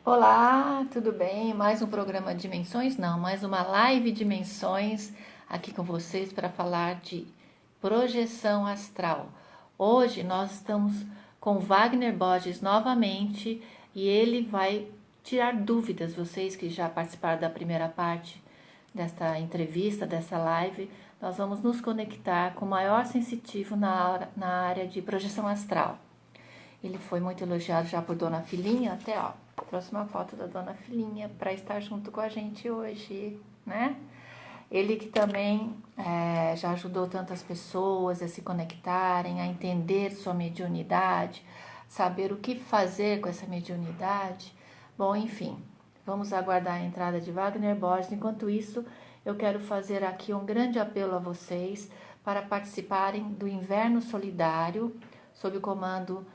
Olá, tudo bem? Mais um programa Dimensões? Não, mais uma live Dimensões aqui com vocês para falar de projeção astral. Hoje nós estamos com Wagner Borges novamente e ele vai tirar dúvidas. Vocês que já participaram da primeira parte desta entrevista, dessa live, nós vamos nos conectar com o maior sensitivo na área de projeção astral. Ele foi muito elogiado já por Dona Filinha, até ó, trouxe uma foto da Dona Filinha para estar junto com a gente hoje, né? Ele que também já ajudou tantas pessoas a se conectarem, a entender sua mediunidade, saber o que fazer com essa mediunidade. Bom, enfim, vamos aguardar a entrada de Wagner Borges. Enquanto isso, eu quero fazer aqui um grande apelo a vocês para participarem do Inverno Solidário, sob o comando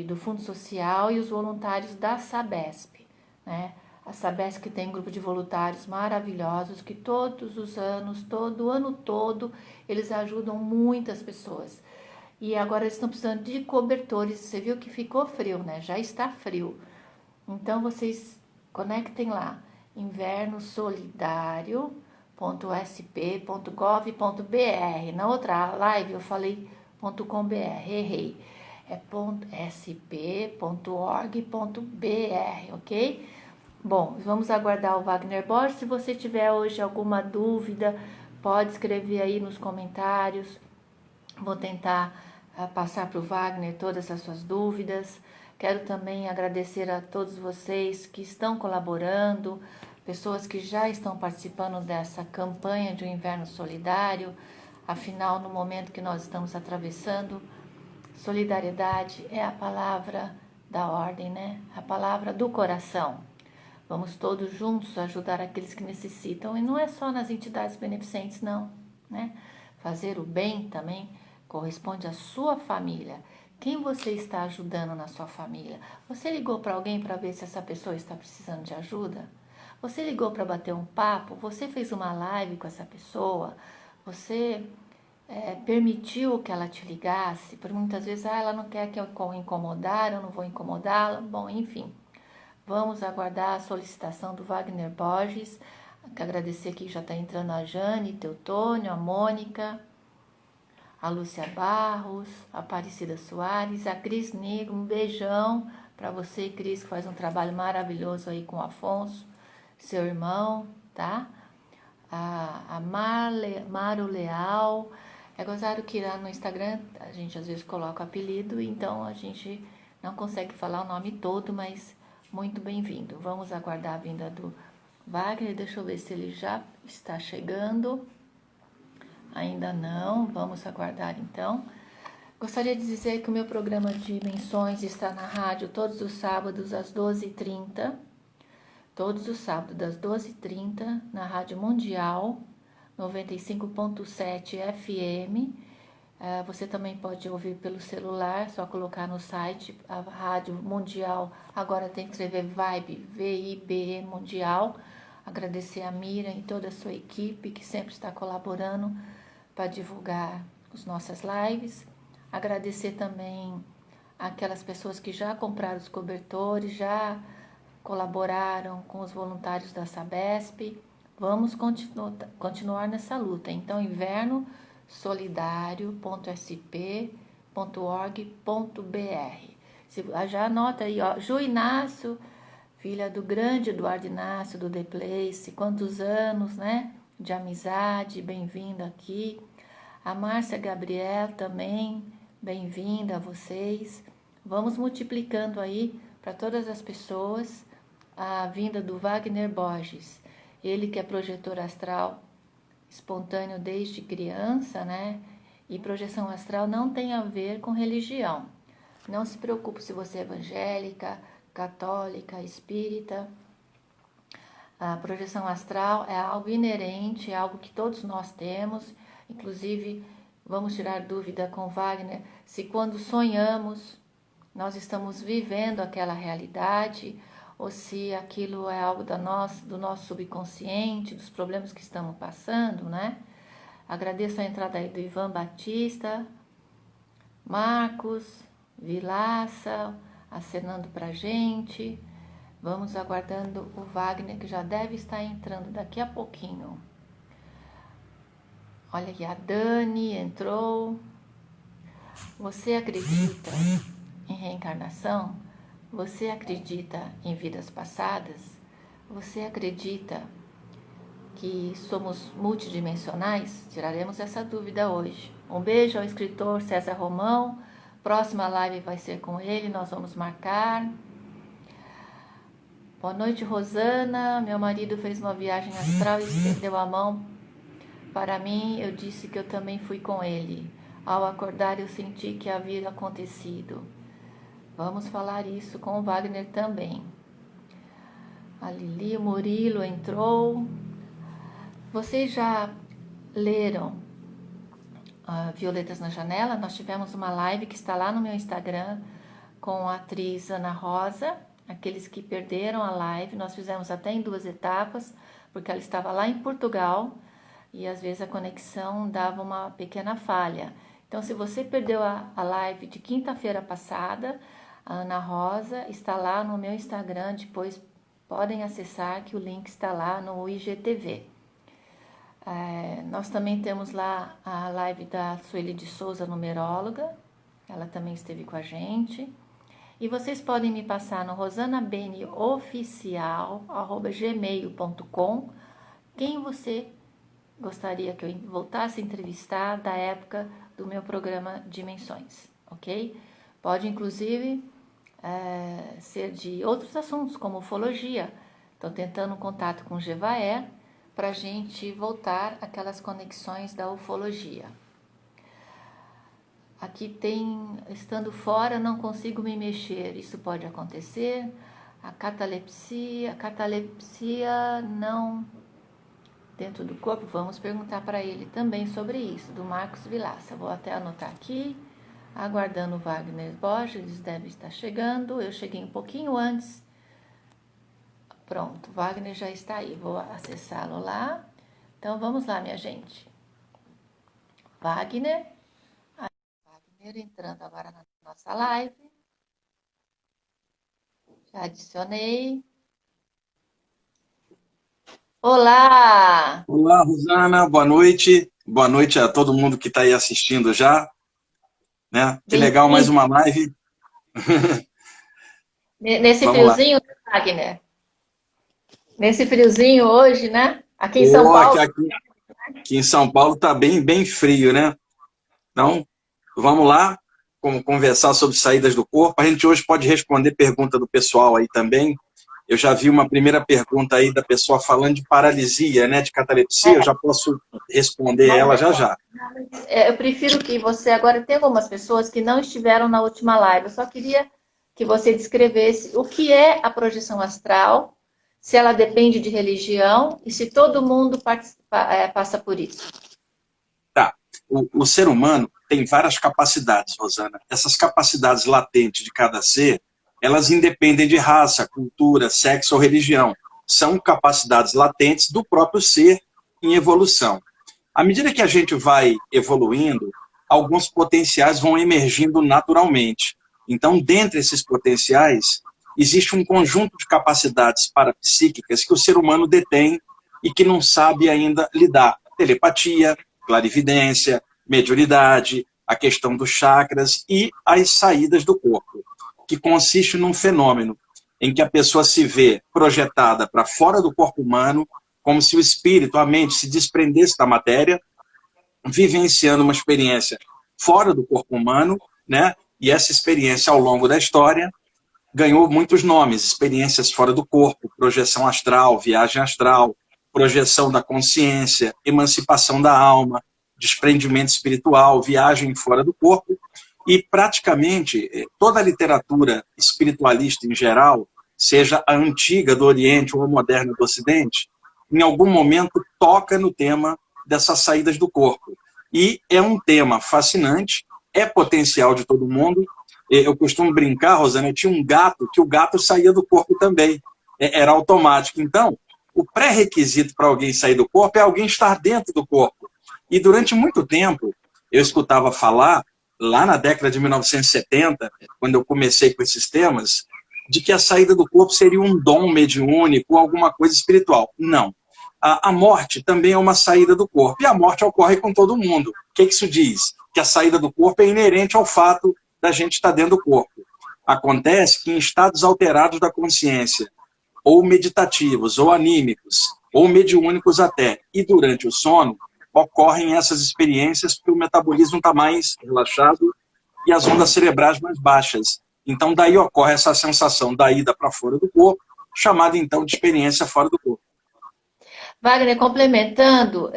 do Fundo Social e os voluntários da Sabesp, né? A Sabesp que tem um grupo de voluntários maravilhosos que todos os anos, todo ano todo, eles ajudam muitas pessoas. E agora eles estão precisando de cobertores. Você viu que ficou frio, né? Já está frio. Então vocês conectem lá, invernosolidario.sp.gov.br. Na outra live eu falei .com.br, errei. É .sp.org.br, ok? Bom, vamos aguardar o Wagner Borges. Se você tiver hoje alguma dúvida, pode escrever aí nos comentários. Vou tentar passar para o Wagner todas as suas dúvidas. Quero também agradecer a todos vocês que estão colaborando, pessoas que já estão participando dessa campanha de um inverno solidário. Afinal, no momento que nós estamos atravessando, solidariedade é a palavra da ordem, né? A palavra do coração. Vamos todos juntos ajudar aqueles que necessitam. E não é só nas entidades beneficentes, não, né? Fazer o bem também corresponde à sua família. Quem você está ajudando na sua família? Você ligou para alguém para ver se essa pessoa está precisando de ajuda? Você ligou para bater um papo? Você fez uma live com essa pessoa? Você permitiu que ela te ligasse? Por muitas vezes, ela não quer que eu incomodar, eu não vou incomodá-la. Bom, enfim. Vamos aguardar a solicitação do Wagner Borges. Quero agradecer aqui que já está entrando a Jane, Teutônio, a Mônica, a Lúcia Barros, a Aparecida Soares, a Cris Negro. Um beijão para você, Cris, que faz um trabalho maravilhoso aí com o Afonso, seu irmão, tá? A Maro Leal. É gozado que lá no Instagram a gente às vezes coloca o apelido, então a gente não consegue falar o nome todo, mas muito bem-vindo. Vamos aguardar a vinda do Wagner. Deixa eu ver se ele já está chegando. Ainda não, vamos aguardar então. Gostaria de dizer que o meu programa de menções está na rádio todos os sábados às 12h30. Todos os sábados, das 12h30, na Rádio Mundial 95.7 FM. Você também pode ouvir pelo celular, só colocar no site. A Rádio Mundial agora tem que escrever Vibe, VIBE Mundial. Agradecer a Mira e toda a sua equipe que sempre está colaborando para divulgar as nossas lives. Agradecer também aquelas pessoas que já compraram os cobertores, já colaboraram com os voluntários da Sabesp. Vamos continuar nessa luta. Então, invernosolidario.sp.org.br. Já anota aí, ó, Ju Inácio, filha do grande Eduardo Inácio, do The Place. Quantos anos, né, de amizade, bem-vinda aqui. A Márcia Gabriel também, bem-vinda a vocês. Vamos multiplicando aí para todas as pessoas a vinda do Wagner Borges, ele que é projetor astral espontâneo desde criança, né? E projeção astral não tem a ver com religião. Não se preocupe se você é evangélica, católica, espírita. A projeção astral é algo inerente, é algo que todos nós temos. Inclusive, vamos tirar dúvida com Wagner se quando sonhamos nós estamos vivendo aquela realidade ou se aquilo é algo do nosso subconsciente, dos problemas que estamos passando, né? Agradeço a entrada aí do Ivan Batista, Marcos, Vilaça, acenando pra gente. Vamos aguardando o Wagner, que já deve estar entrando daqui a pouquinho. Olha aqui, a Dani entrou. Você acredita em reencarnação? Você acredita em vidas passadas? Você acredita que somos multidimensionais? Tiraremos essa dúvida hoje. Um beijo ao escritor César Romão. Próxima live vai ser com ele, nós vamos marcar. Boa noite, Rosana. Meu marido fez uma viagem astral e estendeu a mão para mim. Eu disse que eu também fui com ele. Ao acordar, eu senti que havia acontecido. Vamos falar isso com o Wagner também. A Lili, o Murilo entrou. Vocês já leram Violetas na Janela? Nós tivemos uma live que está lá no meu Instagram com a atriz Ana Rosa. Aqueles que perderam a live, nós fizemos até em 2 etapas, porque ela estava lá em Portugal e às vezes a conexão dava uma pequena falha. Então, se você perdeu a live de quinta-feira passada, a Ana Rosa está lá no meu Instagram, depois podem acessar que o link está lá no IGTV. Nós também temos lá a live da Sueli de Souza, numeróloga, ela também esteve com a gente. E vocês podem me passar no rosanabenioficial@gmail.com quem você gostaria que eu voltasse a entrevistar da época do meu programa Dimensões, ok? Pode, inclusive, ser de outros assuntos, como ufologia. Estou tentando contato com o Jevaé para a gente voltar àquelas conexões da ufologia. Aqui tem, estando fora, não consigo me mexer. Isso pode acontecer. A catalepsia não dentro do corpo. Vamos perguntar para ele também sobre isso, do Marcos Vilaça. Vou até anotar aqui, aguardando o Wagner Borges, deve estar chegando. Eu cheguei um pouquinho antes. Pronto, Wagner já está aí. Vou acessá-lo lá. Então, vamos lá, minha gente. Wagner entrando agora na nossa live. Já adicionei. Olá! Olá, Rosana, boa noite. Boa noite a todo mundo que está aí assistindo já. Né? Que legal, mais uma live. Nesse Vamos lá. friozinho, Wagner? Nesse friozinho hoje, né? Aqui em São Pô, Paulo. aqui em São Paulo está bem, bem frio, né? Então, vamos lá, vamos conversar sobre saídas do corpo. A gente hoje pode responder pergunta do pessoal aí também. Eu já vi uma primeira pergunta aí da pessoa falando de paralisia, né? De catalepsia. Eu já posso responder ela já já. Eu prefiro que você agora tem algumas pessoas que não estiveram na última live. Eu só queria que você descrevesse o que é a projeção astral, se ela depende de religião e se todo mundo passa por isso. Tá. O ser humano tem várias capacidades, Rosana. Essas capacidades latentes de cada ser, elas independem de raça, cultura, sexo ou religião. São capacidades latentes do próprio ser em evolução. À medida que a gente vai evoluindo, alguns potenciais vão emergindo naturalmente. Então, dentre esses potenciais, existe um conjunto de capacidades parapsíquicas que o ser humano detém e que não sabe ainda lidar. Telepatia, clarividência, mediunidade, a questão dos chakras e as saídas do corpo, que consiste num fenômeno em que a pessoa se vê projetada para fora do corpo humano, como se o espírito, a mente, se desprendesse da matéria, vivenciando uma experiência fora do corpo humano, né? E essa experiência, ao longo da história, ganhou muitos nomes: experiências fora do corpo, projeção astral, viagem astral, projeção da consciência, emancipação da alma, desprendimento espiritual, viagem fora do corpo. E praticamente toda a literatura espiritualista em geral, seja a antiga do Oriente ou a moderna do Ocidente, em algum momento toca no tema dessas saídas do corpo. E é um tema fascinante, é potencial de todo mundo. Eu costumo brincar, Rosana, eu tinha um gato, que o gato saía do corpo também. Era automático. Então, o pré-requisito para alguém sair do corpo é alguém estar dentro do corpo. E durante muito tempo, eu escutava falar, lá na década de 1970, quando eu comecei com esses temas, de que a saída do corpo seria um dom mediúnico ou alguma coisa espiritual. Não. A morte também é uma saída do corpo, e a morte ocorre com todo mundo. O que isso diz? Que a saída do corpo é inerente ao fato da gente estar dentro do corpo. Acontece que em estados alterados da consciência, ou meditativos, ou anímicos, ou mediúnicos até, e durante o sono, ocorrem essas experiências porque o metabolismo está mais relaxado e as ondas cerebrais mais baixas. Então, daí ocorre essa sensação da ida para fora do corpo, chamada, então, de experiência fora do corpo. Wagner, complementando,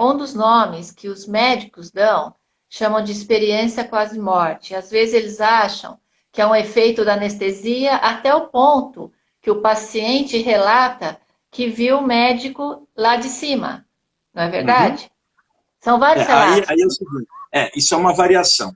um dos nomes que os médicos dão, chamam de experiência quase-morte. Às vezes eles acham que é um efeito da anestesia, até o ponto que o paciente relata que viu o médico lá de cima. Não é verdade? São vários relatos. Aí é o seguinte, isso é uma variação.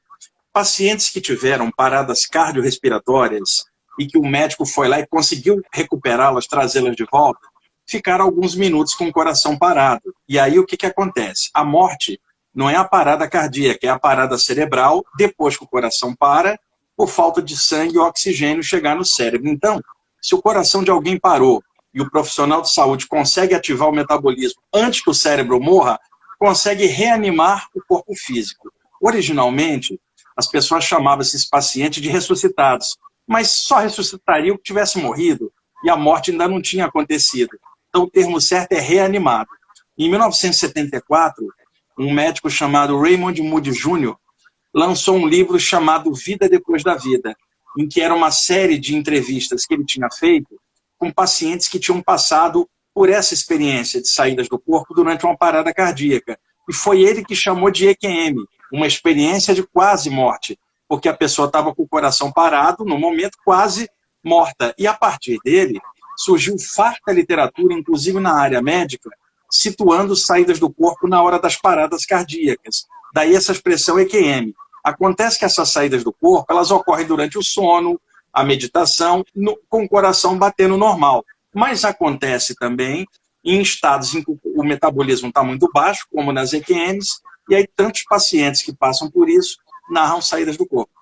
Pacientes que tiveram paradas cardiorrespiratórias e que o médico foi lá e conseguiu recuperá-las, trazê-las de volta, ficaram alguns minutos com o coração parado. E aí o que acontece? A morte não é a parada cardíaca, é a parada cerebral, depois que o coração para, por falta de sangue e oxigênio chegar no cérebro. Então, se o coração de alguém parou e o profissional de saúde consegue ativar o metabolismo antes que o cérebro morra, consegue reanimar o corpo físico. Originalmente, as pessoas chamavam esses pacientes de ressuscitados, mas só ressuscitaria o que tivesse morrido, e a morte ainda não tinha acontecido. Então, o termo certo é reanimado. Em 1974, um médico chamado Raymond Moody Jr. lançou um livro chamado Vida Depois da Vida, em que era uma série de entrevistas que ele tinha feito com pacientes que tinham passado por essa experiência de saídas do corpo durante uma parada cardíaca. E foi ele que chamou de EQM, uma experiência de quase morte, porque a pessoa estava com o coração parado, no momento quase morta. E a partir dele, surgiu farta literatura, inclusive na área médica, situando saídas do corpo na hora das paradas cardíacas. Daí essa expressão EQM. Acontece que essas saídas do corpo, elas ocorrem durante o sono, a meditação, com o coração batendo normal. Mas acontece também em estados em que o metabolismo está muito baixo, como nas EQMs, e aí tantos pacientes que passam por isso narram saídas do corpo.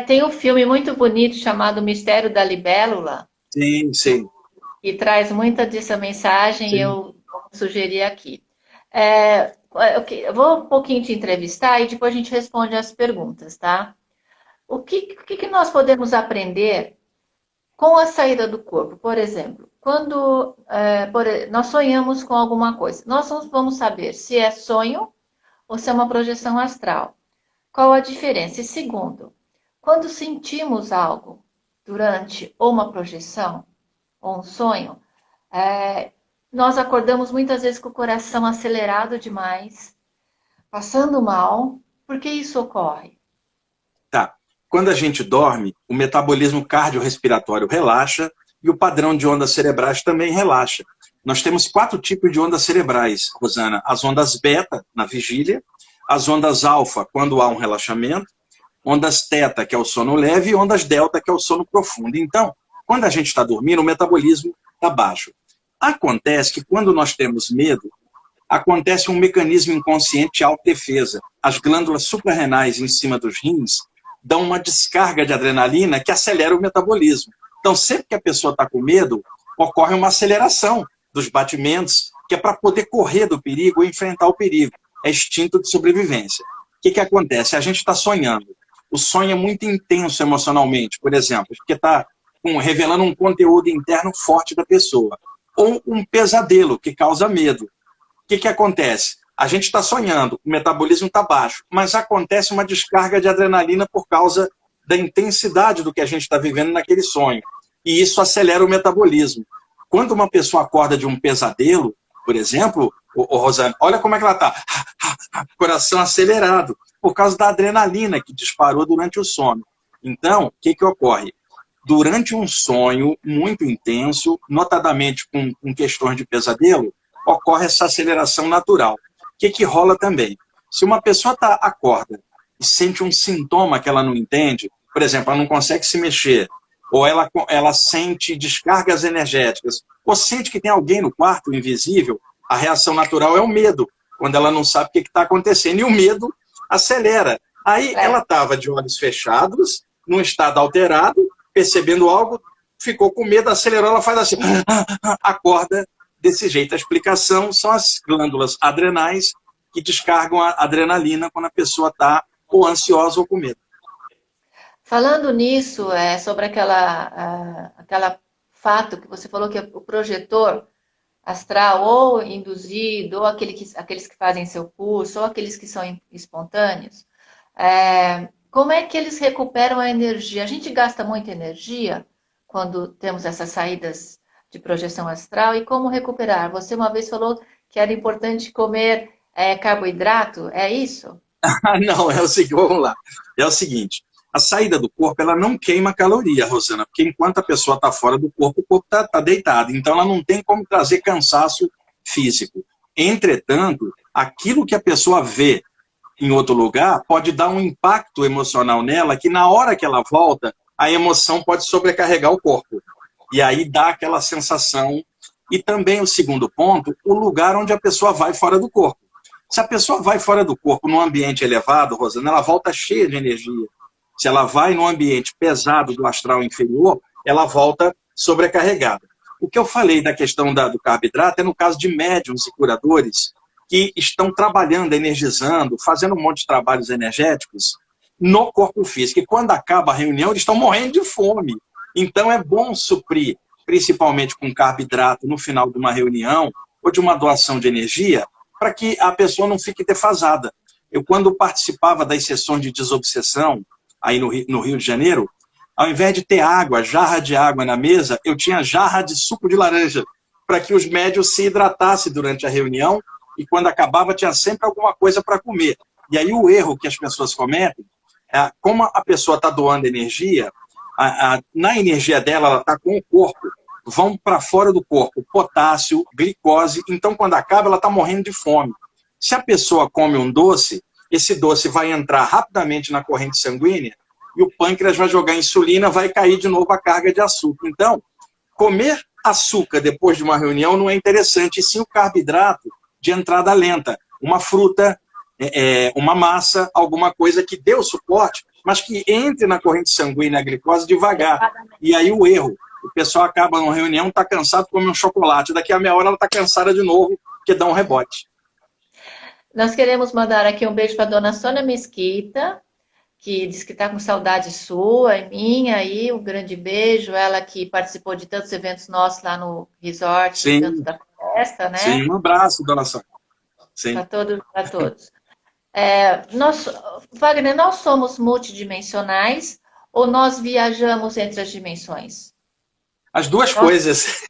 Tem um filme muito bonito chamado Mistério da Libélula. Sim, sim. E traz muita dessa mensagem, eu vou sugerir aqui. Eu vou um pouquinho te entrevistar e depois a gente responde as perguntas, tá? O que nós podemos aprender com a saída do corpo? Por exemplo, quando nós sonhamos com alguma coisa, nós vamos saber se é sonho ou se é uma projeção astral. Qual a diferença? E segundo, quando sentimos algo durante ou uma projeção ou um sonho, nós acordamos muitas vezes com o coração acelerado demais, passando mal. Por que isso ocorre? Tá. Quando a gente dorme, o metabolismo cardiorrespiratório relaxa e o padrão de ondas cerebrais também relaxa. Nós temos 4 tipos de ondas cerebrais, Rosana. As ondas beta, na vigília, as ondas alfa, quando há um relaxamento, ondas teta, que é o sono leve, e ondas delta, que é o sono profundo. Então, quando a gente está dormindo, o metabolismo está baixo. Acontece que quando nós temos medo, acontece um mecanismo inconsciente de autodefesa. As glândulas suprarrenais em cima dos rins dão uma descarga de adrenalina que acelera o metabolismo. Então, sempre que a pessoa está com medo, ocorre uma aceleração dos batimentos, que é para poder correr do perigo ou enfrentar o perigo. É instinto de sobrevivência. O que acontece? A gente está sonhando. O sonho é muito intenso emocionalmente, por exemplo, porque está revelando um conteúdo interno forte da pessoa. Ou um pesadelo que causa medo. O que acontece? A gente está sonhando, o metabolismo está baixo, mas acontece uma descarga de adrenalina por causa da intensidade do que a gente está vivendo naquele sonho. E isso acelera o metabolismo. Quando uma pessoa acorda de um pesadelo, por exemplo, Rosana, olha como é que ela está. Coração acelerado, por causa da adrenalina que disparou durante o sono. Então, o que ocorre? Durante um sonho muito intenso, notadamente com questões de pesadelo, ocorre essa aceleração natural. O que rola também? Se uma pessoa acorda e sente um sintoma que ela não entende, por exemplo, ela não consegue se mexer, ou ela sente descargas energéticas, ou sente que tem alguém no quarto invisível, a reação natural é o medo, quando ela não sabe o que está acontecendo, e o medo acelera. Aí ela estava de olhos fechados, num estado alterado, percebendo algo, ficou com medo, acelerou, ela faz assim, acorda desse jeito. A explicação são as glândulas adrenais que descargam a adrenalina quando a pessoa está ou ansiosa ou com medo. Falando nisso, sobre aquela fato que você falou que o projetor astral, ou induzido, ou aqueles que fazem seu curso, ou aqueles que são espontâneos, como é que eles recuperam a energia? A gente gasta muita energia quando temos essas saídas de projeção astral, e como recuperar? Você uma vez falou que era importante comer carboidrato, é isso? Não, é o seguinte, vamos lá. É o seguinte, a saída do corpo, ela não queima caloria, Rosana, porque enquanto a pessoa está fora do corpo, o corpo está deitado. Então, ela não tem como trazer cansaço físico. Entretanto, aquilo que a pessoa vê em outro lugar pode dar um impacto emocional nela, que na hora que ela volta, a emoção pode sobrecarregar o corpo. E aí dá aquela sensação. E também o segundo ponto, o lugar onde a pessoa vai fora do corpo. Se a pessoa vai fora do corpo num ambiente elevado, Rosana, ela volta cheia de energia. Se ela vai num ambiente pesado do astral inferior, ela volta sobrecarregada. O que eu falei da questão do carboidrato é no caso de médiuns e curadores que estão trabalhando, energizando, fazendo um monte de trabalhos energéticos no corpo físico. E quando acaba a reunião, eles estão morrendo de fome. Então é bom suprir, principalmente com carboidrato, no final de uma reunião ou de uma doação de energia, para que a pessoa não fique defasada. Eu, quando participava das sessões de desobsessão, aí no Rio de Janeiro, ao invés de ter água, jarra de água na mesa, eu tinha jarra de suco de laranja, para que os médios se hidratassem durante a reunião, e quando acabava tinha sempre alguma coisa para comer. E aí o erro que as pessoas cometem, como a pessoa está doando energia, na energia dela, ela está com o corpo, vão para fora do corpo potássio, glicose, então quando acaba ela está morrendo de fome. Se a pessoa come um doce, esse doce vai entrar rapidamente na corrente sanguínea e o pâncreas vai jogar insulina, vai cair de novo a carga de açúcar. Então, comer açúcar depois de uma reunião não é interessante, e sim o carboidrato de entrada lenta. Uma fruta, uma massa, alguma coisa que dê o suporte, mas que entre na corrente sanguínea a glicose devagar. E aí o erro. O pessoal acaba numa reunião, está cansado, come um chocolate. Daqui a meia hora ela está cansada de novo, porque dá um rebote. Nós queremos mandar aqui um beijo para a dona Sônia Mesquita, que diz que está com saudade sua e minha, aí um grande beijo. Ela que participou de tantos eventos nossos lá no resort, Sim. tanto da festa, né? Sim, um abraço, dona Sônia. Sim. Para todos. Wagner, nós somos multidimensionais ou nós viajamos entre as dimensões? As duas coisas.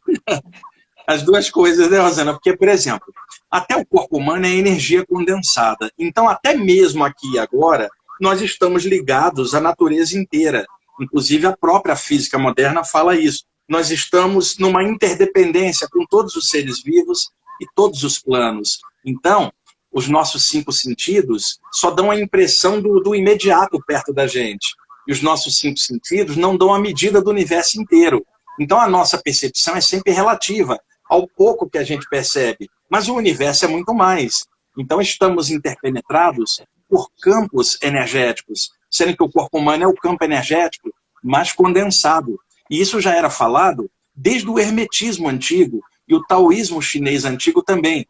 As duas coisas, né, Rosana? Porque, por exemplo, até o corpo humano é energia condensada. Então, até mesmo aqui e agora, nós estamos ligados à natureza inteira. Inclusive, a própria física moderna fala isso. Nós estamos numa interdependência com todos os seres vivos e todos os planos. Então, os nossos 5 sentidos só dão a impressão do imediato perto da gente. E os nossos 5 sentidos não dão a medida do universo inteiro. Então, a nossa percepção é sempre relativa ao pouco que a gente percebe. Mas o universo é muito mais. Então, estamos interpenetrados por campos energéticos, sendo que o corpo humano é o campo energético mais condensado. E isso já era falado desde o hermetismo antigo e o taoísmo chinês antigo também,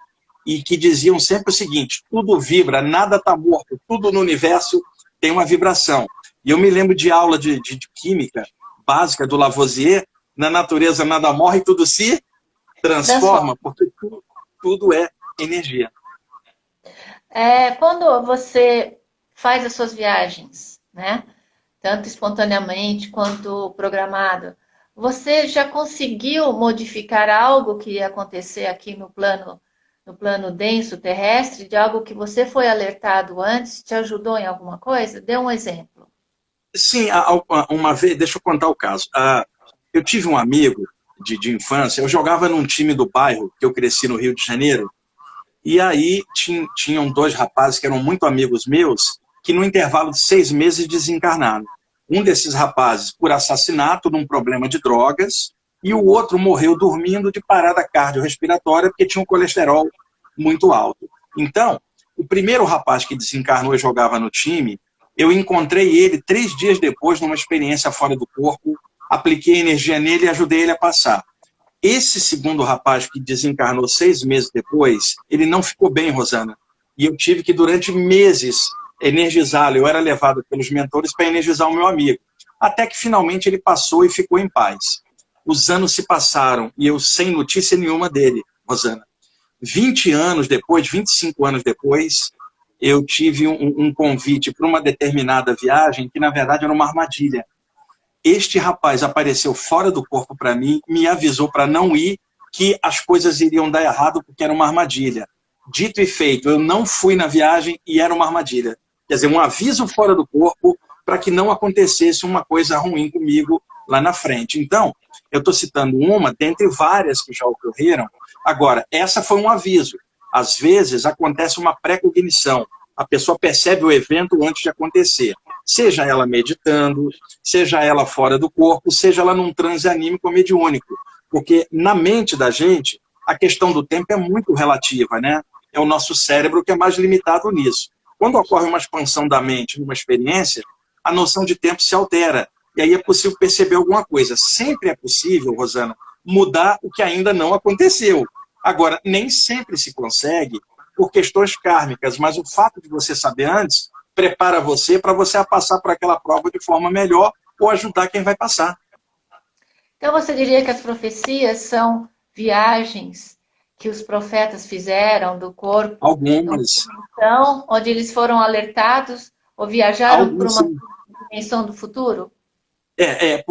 e que diziam sempre o seguinte: tudo vibra, nada está morto, tudo no universo tem uma vibração. E eu me lembro de aula de química básica do Lavoisier: na natureza nada morre, tudo se transforma, porque tudo é energia. Quando você faz as suas viagens, né, tanto espontaneamente quanto programado, você já conseguiu modificar algo que ia acontecer aqui no plano denso terrestre, de algo que você foi alertado antes, te ajudou em alguma coisa? Dê um exemplo. Sim, uma vez, deixa eu contar o caso. Eu tive um amigo de infância, eu jogava num time do bairro, que eu cresci no Rio de Janeiro, e aí tinham 2 rapazes que eram muito amigos meus, que no intervalo de 6 meses desencarnaram. Um desses rapazes por assassinato num problema de drogas, e o outro morreu dormindo de parada cardiorrespiratória porque tinha um colesterol muito alto. Então, o primeiro rapaz que desencarnou e jogava no time, eu encontrei ele 3 dias depois numa experiência fora do corpo, apliquei energia nele e ajudei ele a passar. Esse segundo rapaz que desencarnou 6 meses depois, ele não ficou bem, Rosana. E eu tive que, durante meses, energizá-lo. Eu era levado pelos mentores para energizar o meu amigo. Até que, finalmente, ele passou e ficou em paz. Os anos se passaram e eu sem notícia nenhuma dele, Rosana. 20 anos depois, 25 anos depois, eu tive um convite para uma determinada viagem que, na verdade, era uma armadilha. Este rapaz apareceu fora do corpo para mim, me avisou para não ir, que as coisas iriam dar errado porque era uma armadilha. Dito e feito, eu não fui na viagem e era uma armadilha. Quer dizer, um aviso fora do corpo para que não acontecesse uma coisa ruim comigo lá na frente. Então, eu estou citando uma dentre várias que já ocorreram. Agora, essa foi um aviso. Às vezes, acontece uma pré-cognição. A pessoa percebe o evento antes de acontecer. Seja ela meditando, seja ela fora do corpo, seja ela num transe anímico mediúnico. Porque na mente da gente, a questão do tempo é muito relativa, né? É o nosso cérebro que é mais limitado nisso. Quando ocorre uma expansão da mente numa experiência, a noção de tempo se altera. E aí é possível perceber alguma coisa. Sempre é possível, Rosana, mudar o que ainda não aconteceu. Agora, nem sempre se consegue por questões kármicas, mas o fato de você saber antes prepara você para você passar por aquela prova de forma melhor ou ajudar quem vai passar. Então você diria que as profecias são viagens que os profetas fizeram do corpo, numa Algumas, dimensão onde eles foram alertados ou viajaram para algumas uma sim. dimensão do futuro?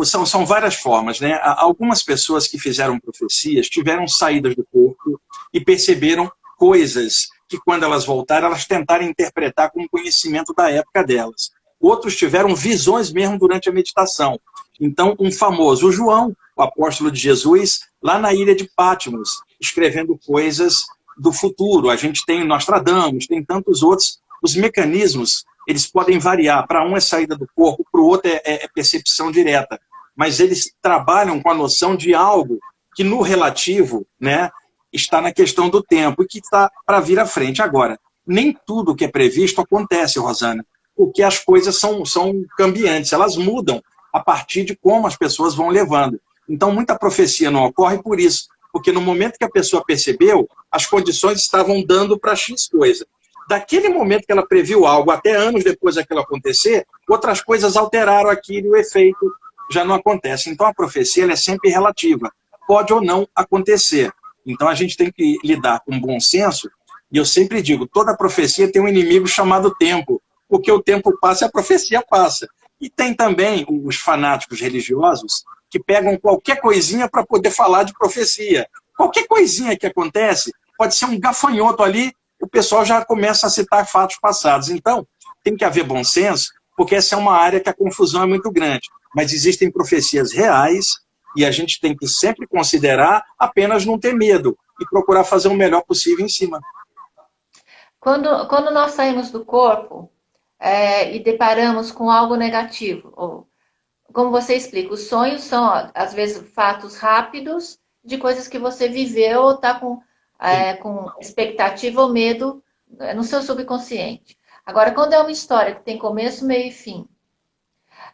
São várias formas, né? Algumas pessoas que fizeram profecias tiveram saídas do corpo e perceberam coisas que, quando elas voltaram, elas tentaram interpretar com o conhecimento da época delas. Outros tiveram visões mesmo durante a meditação. Então, um famoso, o João, o apóstolo de Jesus, lá na ilha de Patmos, escrevendo coisas do futuro. A gente tem Nostradamus, tem tantos outros. Os mecanismos, eles podem variar. Para um é saída do corpo, para o outro é percepção direta. Mas eles trabalham com a noção de algo que, no relativo, né, está na questão do tempo e que está para vir à frente. Agora, nem tudo que é previsto acontece, Rosana, porque as coisas são cambiantes, elas mudam a partir de como as pessoas vão levando. Então, muita profecia não ocorre por isso, porque no momento que a pessoa percebeu, as condições estavam dando para X coisa. Daquele momento que ela previu algo, até anos depois daquilo acontecer, outras coisas alteraram aquilo e o efeito já não acontece. Então, a profecia ela é sempre relativa. Pode ou não acontecer. Então, a gente tem que lidar com bom senso. E eu sempre digo, toda profecia tem um inimigo chamado tempo. Porque o tempo passa e a profecia passa. E tem também os fanáticos religiosos que pegam qualquer coisinha para poder falar de profecia. Qualquer coisinha que acontece, pode ser um gafanhoto ali, o pessoal já começa a citar fatos passados. Então, tem que haver bom senso, porque essa é uma área que a confusão é muito grande. Mas existem profecias reais e a gente tem que sempre considerar, apenas não ter medo e procurar fazer o melhor possível em cima. Quando nós saímos do corpo e deparamos com algo negativo, ou, como você explica, os sonhos são, às vezes, fatos rápidos de coisas que você viveu ou está com expectativa ou medo no seu subconsciente. Agora, quando é uma história que tem começo, meio e fim,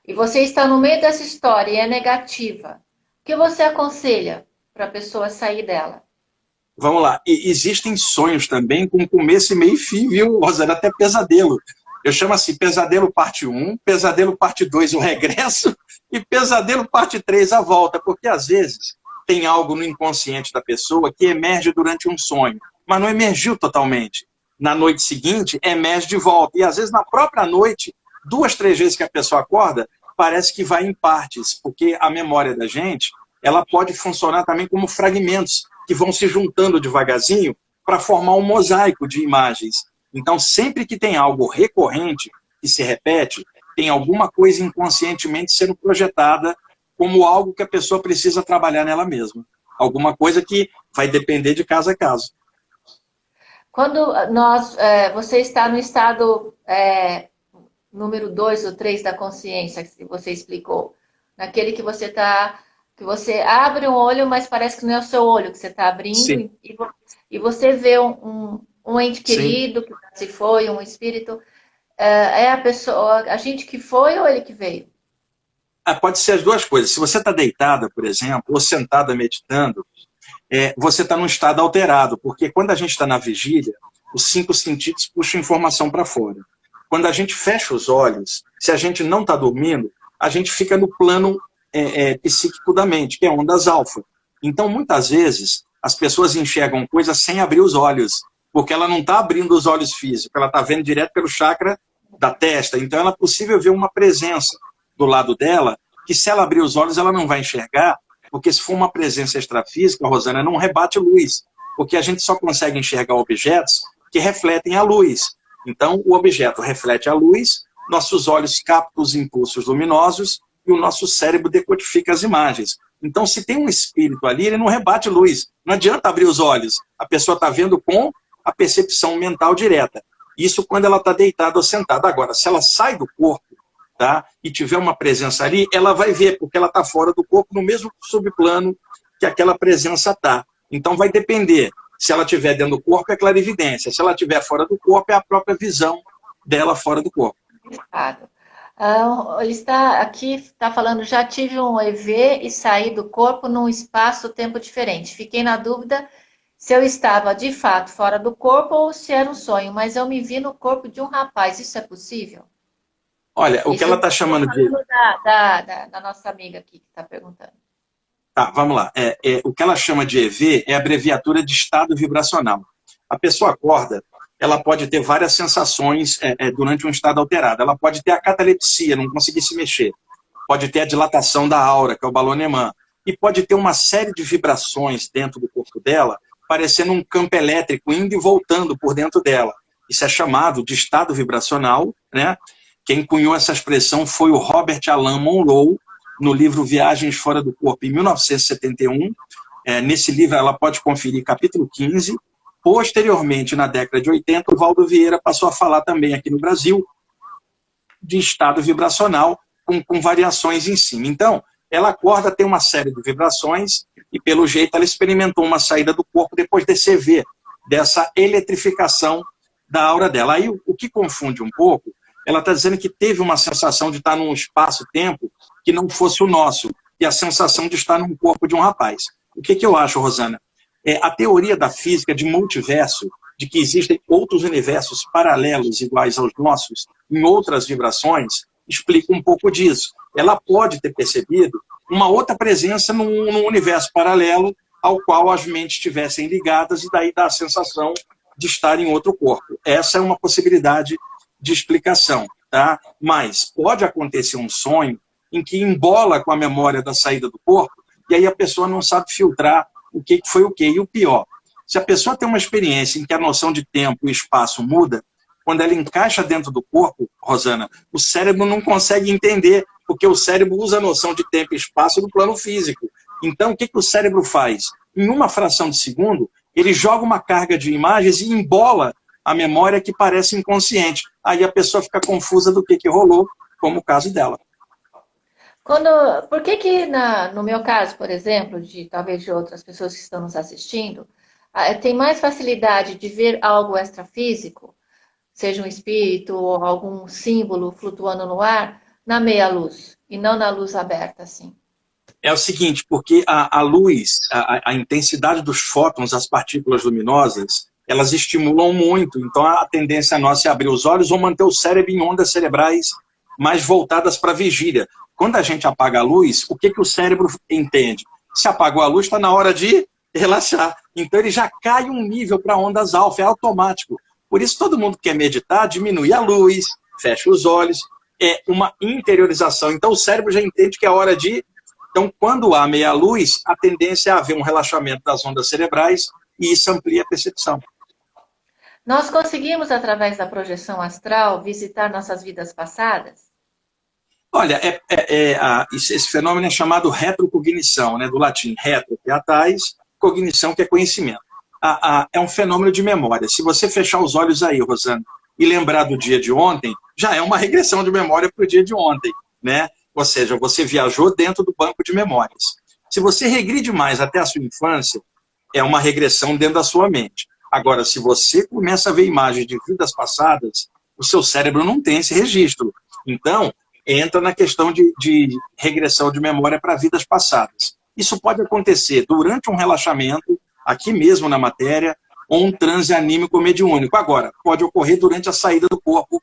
e você está no meio dessa história e é negativa, o que você aconselha para a pessoa sair dela? Vamos lá. E existem sonhos também com começo e meio e fim, viu, Rosana? Até pesadelo. Eu chamo assim, pesadelo parte um, pesadelo parte 2, o regresso, e pesadelo parte 3, a volta. Porque, às vezes, tem algo no inconsciente da pessoa que emerge durante um sonho, mas não emergiu totalmente. Na noite seguinte, emerge de volta. E, às vezes, na própria noite, 2, 3 vezes que a pessoa acorda, parece que vai em partes, porque a memória da gente, ela pode funcionar também como fragmentos que vão se juntando devagarzinho para formar um mosaico de imagens. Então, sempre que tem algo recorrente que se repete, tem alguma coisa inconscientemente sendo projetada como algo que a pessoa precisa trabalhar nela mesma. Alguma coisa que vai depender de caso a caso. Quando você está no estado número 2 ou 3 da consciência, que você explicou, naquele que você abre um olho, mas parece que não é o seu olho que você está abrindo, Sim, e você vê um ente sim. querido que se foi, um espírito, é a pessoa, a gente que foi ou ele que veio? Pode ser as duas coisas. Se você está deitada, por exemplo, ou sentada meditando, você está num estado alterado, porque quando a gente está na vigília, os 5 sentidos puxam informação para fora. Quando a gente fecha os olhos, se a gente não está dormindo, a gente fica no plano psíquico da mente, que é ondas alfa. Então, muitas vezes, as pessoas enxergam coisas sem abrir os olhos, porque ela não está abrindo os olhos físicos, ela está vendo direto pelo chakra da testa. Então, é possível ver uma presença do lado dela, que se ela abrir os olhos, ela não vai enxergar, porque se for uma presença extrafísica, Rosana, não rebate luz, porque a gente só consegue enxergar objetos que refletem a luz. Então, o objeto reflete a luz, nossos olhos captam os impulsos luminosos e o nosso cérebro decodifica as imagens. Então, se tem um espírito ali, ele não rebate luz. Não adianta abrir os olhos. A pessoa está vendo com a percepção mental direta. Isso quando ela está deitada ou sentada. Agora, se ela sai do corpo, tá, e tiver uma presença ali, ela vai ver, porque ela está fora do corpo, no mesmo subplano que aquela presença está. Então, vai depender. Se ela estiver dentro do corpo, é clarividência. Se ela estiver fora do corpo, é a própria visão dela fora do corpo. Ele está falando, já tive um EV e saí do corpo num espaço-tempo diferente. Fiquei na dúvida se eu estava de fato fora do corpo ou se era um sonho, mas eu me vi no corpo de um rapaz. Isso é possível? Olha, o que ela está chamando de... Da nossa amiga aqui que está perguntando. Tá, vamos lá. O que ela chama de EV é a abreviatura de estado vibracional. A pessoa acorda, ela pode ter várias sensações durante um estado alterado. Ela pode ter a catalepsia, não conseguir se mexer. Pode ter a dilatação da aura, que é o balonemã. E pode ter uma série de vibrações dentro do corpo dela, parecendo um campo elétrico indo e voltando por dentro dela. Isso é chamado de estado vibracional, né? Quem cunhou essa expressão foi o Robert Alan Monroe, no livro Viagens Fora do Corpo, em 1971. Nesse livro ela pode conferir capítulo 15. Posteriormente, na década de 80, o Valdo Vieira passou a falar também aqui no Brasil de estado vibracional com variações em cima. Então, ela acorda, tem uma série de vibrações e, pelo jeito, ela experimentou uma saída do corpo depois desse EV, dessa eletrificação da aura dela. Aí, o que confunde um pouco, ela está dizendo que teve uma sensação de estar num espaço-tempo que não fosse o nosso, e a sensação de estar num corpo de um rapaz. O que eu acho, Rosana? A teoria da física de multiverso, de que existem outros universos paralelos iguais aos nossos, em outras vibrações, explica um pouco disso. Ela pode ter percebido uma outra presença num universo paralelo ao qual as mentes estivessem ligadas e daí dá a sensação de estar em outro corpo. Essa é uma possibilidade de explicação, tá? Mas pode acontecer um sonho em que embola com a memória da saída do corpo e aí a pessoa não sabe filtrar o que foi o quê. E o pior, se a pessoa tem uma experiência em que a noção de tempo e espaço muda, quando ela encaixa dentro do corpo, Rosana, o cérebro não consegue entender, porque o cérebro usa a noção de tempo e espaço no plano físico. Então, o que o cérebro faz? Em uma fração de segundo, ele joga uma carga de imagens e embola a memória que parece inconsciente. Aí a pessoa fica confusa do que rolou, como o caso dela. Por que no meu caso, por exemplo, talvez de outras pessoas que estão nos assistindo, tem mais facilidade de ver algo extrafísico, seja um espírito ou algum símbolo flutuando no ar, na meia-luz, e não na luz aberta, assim? É o seguinte, porque a luz, a intensidade dos fótons, as partículas luminosas, elas estimulam muito. Então, a tendência nossa é abrir os olhos ou manter o cérebro em ondas cerebrais mais voltadas para a vigília. Quando a gente apaga a luz, o que o cérebro entende? Se apagou a luz, está na hora de relaxar. Então, ele já cai um nível para ondas alfa, é automático. Por isso, todo mundo que quer meditar, diminui a luz, fecha os olhos, é uma interiorização. Então, o cérebro já entende que é hora de... Então, quando há meia luz, a tendência é haver um relaxamento das ondas cerebrais e isso amplia a percepção. Nós conseguimos, através da projeção astral, visitar nossas vidas passadas? Olha, esse fenômeno é chamado retrocognição, né, do latim retro, que é atrás, cognição, que é conhecimento. É um fenômeno de memória. Se você fechar os olhos aí, Rosana, e lembrar do dia de ontem, já é uma regressão de memória para o dia de ontem, né? Ou seja, você viajou dentro do banco de memórias. Se você regride mais até a sua infância, é uma regressão dentro da sua mente. Agora, se você começa a ver imagens de vidas passadas, o seu cérebro não tem esse registro. Então, entra na questão de regressão de memória para vidas passadas. Isso pode acontecer durante um relaxamento, aqui mesmo na matéria, ou um transe anímico mediúnico. Agora, pode ocorrer durante a saída do corpo,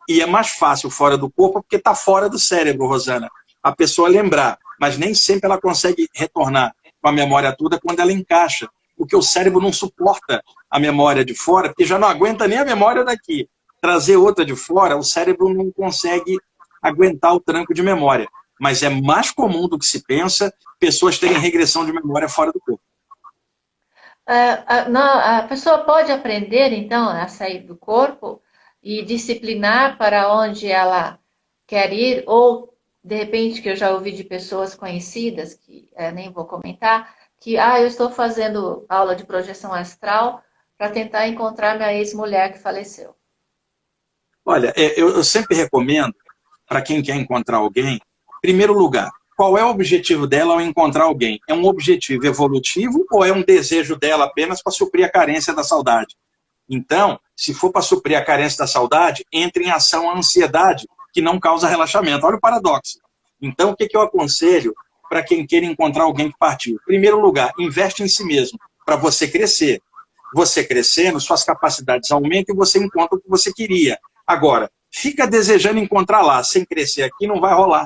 e é mais fácil fora do corpo porque está fora do cérebro, Rosana. A pessoa lembrar, mas nem sempre ela consegue retornar com a memória toda quando ela encaixa, porque o cérebro não suporta a memória de fora, porque já não aguenta nem a memória daqui. Trazer outra de fora, o cérebro não consegue aguentar o tranco de memória. Mas é mais comum do que se pensa pessoas terem regressão de memória fora do corpo. A pessoa pode aprender, então, a sair do corpo e disciplinar para onde ela quer ir, ou, de repente, que eu já ouvi de pessoas conhecidas, que nem vou comentar, que eu estou fazendo aula de projeção astral para tentar encontrar minha ex-mulher que faleceu. Olha, eu sempre recomendo, para quem quer encontrar alguém, em primeiro lugar, qual é o objetivo dela ao encontrar alguém? É um objetivo evolutivo ou é um desejo dela apenas para suprir a carência da saudade? Então, se for para suprir a carência da saudade, entra em ação a ansiedade, que não causa relaxamento. Olha o paradoxo. Então, o que eu aconselho para quem queira encontrar alguém que partiu? Em primeiro lugar, investe em si mesmo, para você crescer. Você crescendo, suas capacidades aumentam e você encontra o que você queria. Agora, fica desejando encontrar lá, sem crescer aqui, não vai rolar.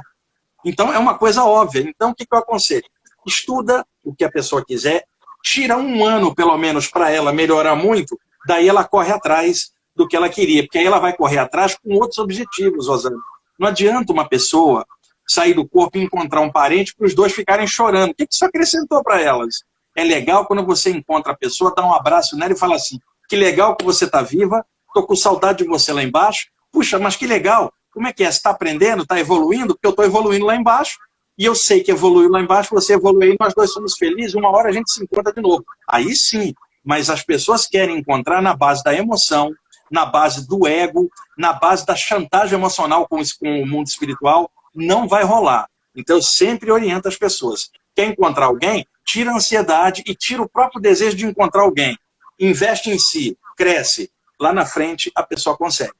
Então, é uma coisa óbvia. Então, o que eu aconselho? Estuda o que a pessoa quiser, tira um ano, pelo menos, para ela melhorar muito, daí ela corre atrás do que ela queria, porque aí ela vai correr atrás com outros objetivos, Rosana. Não adianta uma pessoa sair do corpo e encontrar um parente para os dois ficarem chorando. O que isso acrescentou para elas? É legal quando você encontra a pessoa, dá um abraço nela e fala assim, que legal que você está viva, estou com saudade de você lá embaixo. Puxa, mas que legal. Como é que é? Você está aprendendo, está evoluindo? Porque eu estou evoluindo lá embaixo. E eu sei que evoluiu lá embaixo, você evoluiu, nós dois somos felizes, uma hora a gente se encontra de novo. Aí sim, mas as pessoas querem encontrar na base da emoção, na base do ego, na base da chantagem emocional com o mundo espiritual, não vai rolar. Então eu sempre oriento as pessoas. Quer encontrar alguém? Tira a ansiedade e tira o próprio desejo de encontrar alguém. Investe em si, cresce. Lá na frente a pessoa consegue.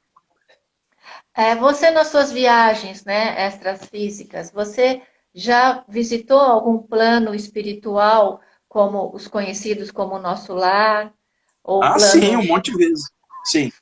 Você nas suas viagens, né, extrafísicas, você já visitou algum plano espiritual, como os conhecidos como o Nosso Lar, ou Sim, um planos... monte de vezes. Sim.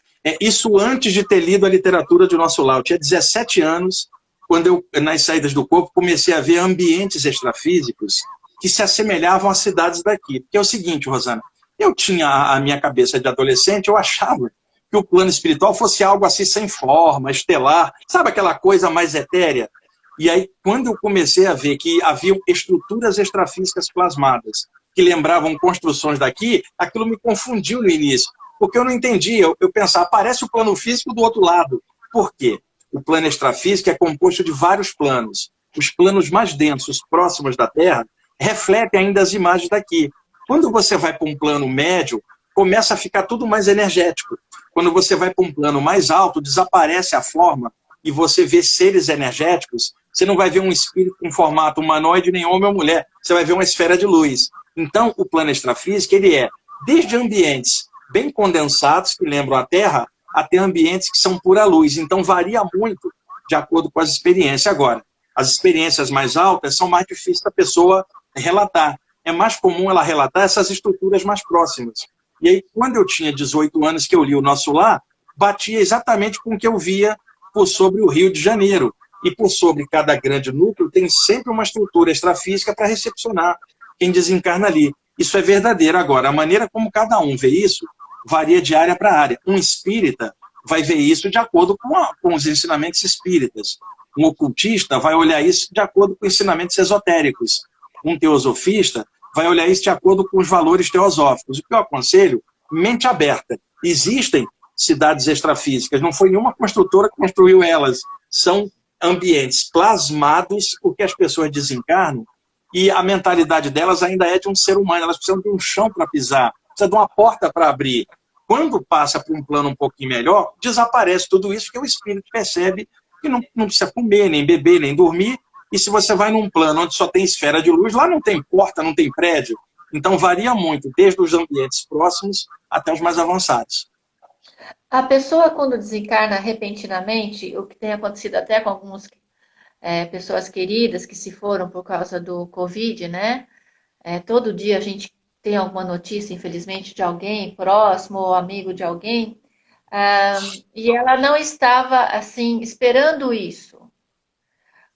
Isso antes de ter lido a literatura de Nosso Lar. Eu tinha 17 anos, quando eu, nas saídas do corpo, comecei a ver ambientes extrafísicos que se assemelhavam às cidades daqui. Porque é o seguinte, Rosana, eu tinha a minha cabeça de adolescente, eu achava que o plano espiritual fosse algo assim sem forma, estelar, sabe aquela coisa mais etérea? E aí, quando eu comecei a ver que haviam estruturas extrafísicas plasmadas, que lembravam construções daqui, aquilo me confundiu no início, porque eu não entendia, eu pensava, parece o plano físico do outro lado. Por quê? O plano extrafísico é composto de vários planos. Os planos mais densos, próximos da Terra, refletem ainda as imagens daqui. Quando você vai para um plano médio, começa a ficar tudo mais energético. Quando você vai para um plano mais alto, desaparece a forma e você vê seres energéticos. Você não vai ver um espírito com formato humanoide, nem homem ou mulher. Você vai ver uma esfera de luz. Então, o plano extrafísico, ele é desde ambientes bem condensados, que lembram a Terra, até ambientes que são pura luz. Então, varia muito de acordo com as experiências. Agora, as experiências mais altas são mais difíceis da pessoa relatar. É mais comum ela relatar essas estruturas mais próximas. E aí, quando eu tinha 18 anos, que eu li o Nosso Lar, batia exatamente com o que eu via por sobre o Rio de Janeiro. E por sobre cada grande núcleo tem sempre uma estrutura extrafísica para recepcionar quem desencarna ali. Isso é verdadeiro. Agora, a maneira como cada um vê isso varia de área para área. Um espírita vai ver isso de acordo com os ensinamentos espíritas. Um ocultista vai olhar isso de acordo com ensinamentos esotéricos. Um teosofista vai olhar isso de acordo com os valores teosóficos. O que eu aconselho? Mente aberta. Existem cidades extrafísicas, não foi nenhuma construtora que construiu elas. São ambientes plasmados, porque as pessoas desencarnam e a mentalidade delas ainda é de um ser humano. Elas precisam de um chão para pisar, precisa de uma porta para abrir. Quando passa para um plano um pouquinho melhor, desaparece tudo isso, que o espírito percebe que não precisa comer, nem beber, nem dormir. E se você vai num plano onde só tem esfera de luz, lá não tem porta, não tem prédio. Então varia muito, desde os ambientes próximos até os mais avançados. A pessoa, quando desencarna repentinamente, o que tem acontecido até com alguns pessoas queridas que se foram por causa do Covid, né? Todo dia a gente tem alguma notícia, infelizmente, de alguém próximo ou amigo de alguém, e ela não estava, assim, esperando isso.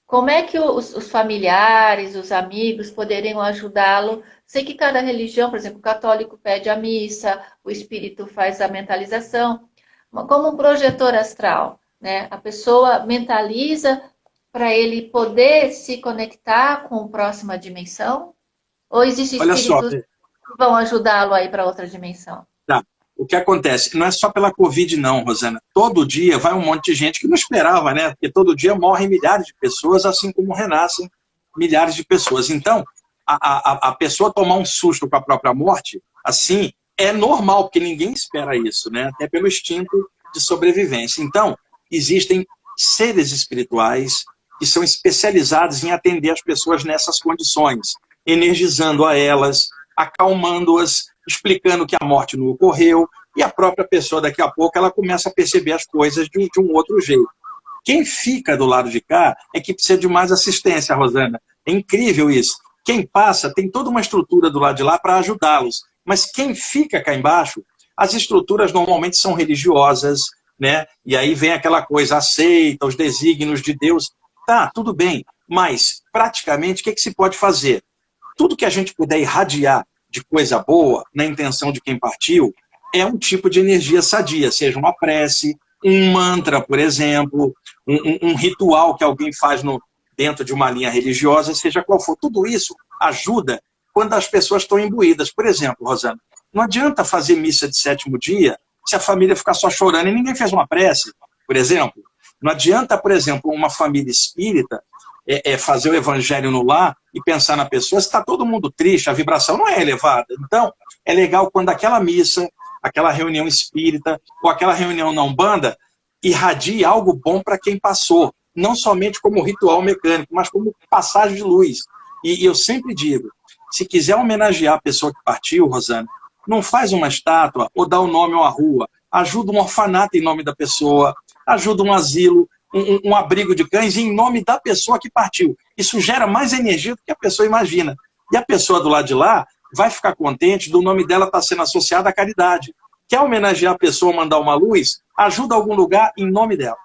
Como é que os familiares, os amigos poderiam ajudá-lo? Sei que cada religião, por exemplo, o católico pede a missa, o espírito faz a mentalização, como um projetor astral, né? A pessoa mentaliza para ele poder se conectar com a próxima dimensão? Ou existem Olha só, espíritos que vão ajudá-lo aí para outra dimensão? tá. O que acontece? Não é só pela Covid, não, Rosana. Todo dia vai um monte de gente que não esperava, né? Porque todo dia morrem milhares de pessoas, assim como renascem milhares de pessoas. Então, a pessoa tomar um susto com a própria morte, assim, é normal, porque ninguém espera isso, né? Até pelo instinto de sobrevivência. Então, existem seres espirituais que são especializados em atender as pessoas nessas condições, energizando a elas, acalmando-as, explicando que a morte não ocorreu, e a própria pessoa, daqui a pouco, ela começa a perceber as coisas de um outro jeito. Quem fica do lado de cá é que precisa de mais assistência, Rosana. É incrível isso. Quem passa tem toda uma estrutura do lado de lá para ajudá-los. Mas quem fica cá embaixo, as estruturas normalmente são religiosas, né? E aí vem aquela coisa, aceita os desígnios de Deus. Tá, tudo bem. Mas, praticamente, o que se pode fazer? Tudo que a gente puder irradiar de coisa boa, na intenção de quem partiu, é um tipo de energia sadia, seja uma prece, um mantra, por exemplo, um ritual que alguém faz dentro de uma linha religiosa, seja qual for. Tudo isso ajuda quando as pessoas estão imbuídas. Por exemplo, Rosana, não adianta fazer missa de sétimo dia se a família ficar só chorando e ninguém fez uma prece, por exemplo. Não adianta, por exemplo, uma família espírita fazer o evangelho no lar e pensar na pessoa, se está todo mundo triste, a vibração não é elevada. Então, é legal quando aquela missa, aquela reunião espírita ou aquela reunião na Umbanda irradia algo bom para quem passou, não somente como ritual mecânico, mas como passagem de luz. E eu sempre digo, se quiser homenagear a pessoa que partiu, Rosana, não faz uma estátua ou dá o nome a uma rua, ajuda um orfanato em nome da pessoa, ajuda um asilo, um abrigo de cães em nome da pessoa que partiu. Isso gera mais energia do que a pessoa imagina. E a pessoa do lado de lá vai ficar contente do nome dela estar sendo associado à caridade. Quer homenagear a pessoa, mandar uma luz? Ajuda algum lugar em nome dela.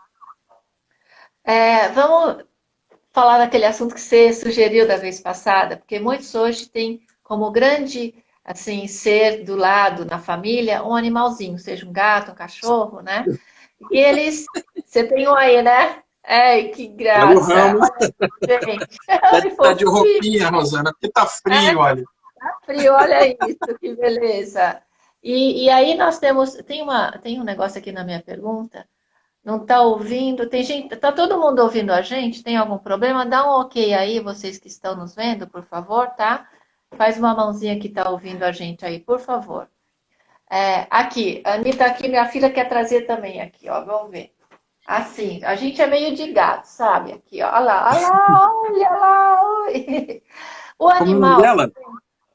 Vamos falar daquele assunto que você sugeriu da vez passada, porque muitos hoje têm como grande assim ser do lado na família um animalzinho, seja um gato, um cachorro, né? E eles, você tem um aí, né? Que Olha o graça! ramo. Olha, gente, Tá de roupinha, Rosana, porque tá frio, olha. tá frio, olha isso, que beleza. E aí nós temos, tem um negócio aqui na minha pergunta. Não tá ouvindo? Tem gente, tá todo mundo ouvindo a gente? Tem algum problema? Dá um ok aí, vocês que estão nos vendo, por favor, tá? Faz uma mãozinha que tá ouvindo a gente aí, por favor. Aqui, a Anitta aqui, minha filha quer trazer também aqui, ó, vamos ver. Assim, a gente é meio de gato, sabe? Aqui, ó, olha lá, oi. O Como é o nome animal, dela?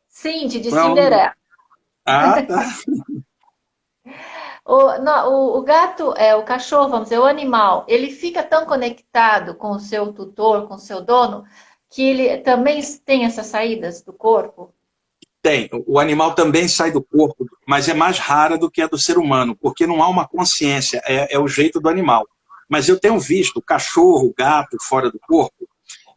Cindy, de Qual é o nome? Cinderela. Ah, tá. O gato, o cachorro, vamos dizer, o animal, ele fica tão conectado com o seu tutor, com o seu dono, que ele também tem essas saídas do corpo? Tem. O animal também sai do corpo, mas é mais rara do que a do ser humano, porque não há uma consciência, é o jeito do animal. Mas eu tenho visto cachorro, gato fora do corpo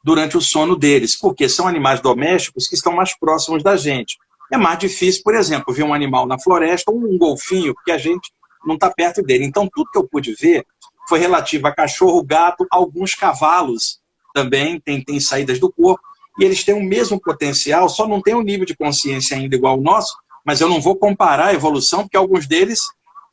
durante o sono deles, porque são animais domésticos que estão mais próximos da gente. É mais difícil, por exemplo, ver um animal na floresta ou um golfinho, porque a gente não está perto dele. Então, tudo que eu pude ver foi relativo a cachorro, gato, alguns cavalos também têm saídas do corpo, e eles têm o mesmo potencial, só não têm um nível de consciência ainda igual ao nosso, mas eu não vou comparar a evolução, porque alguns deles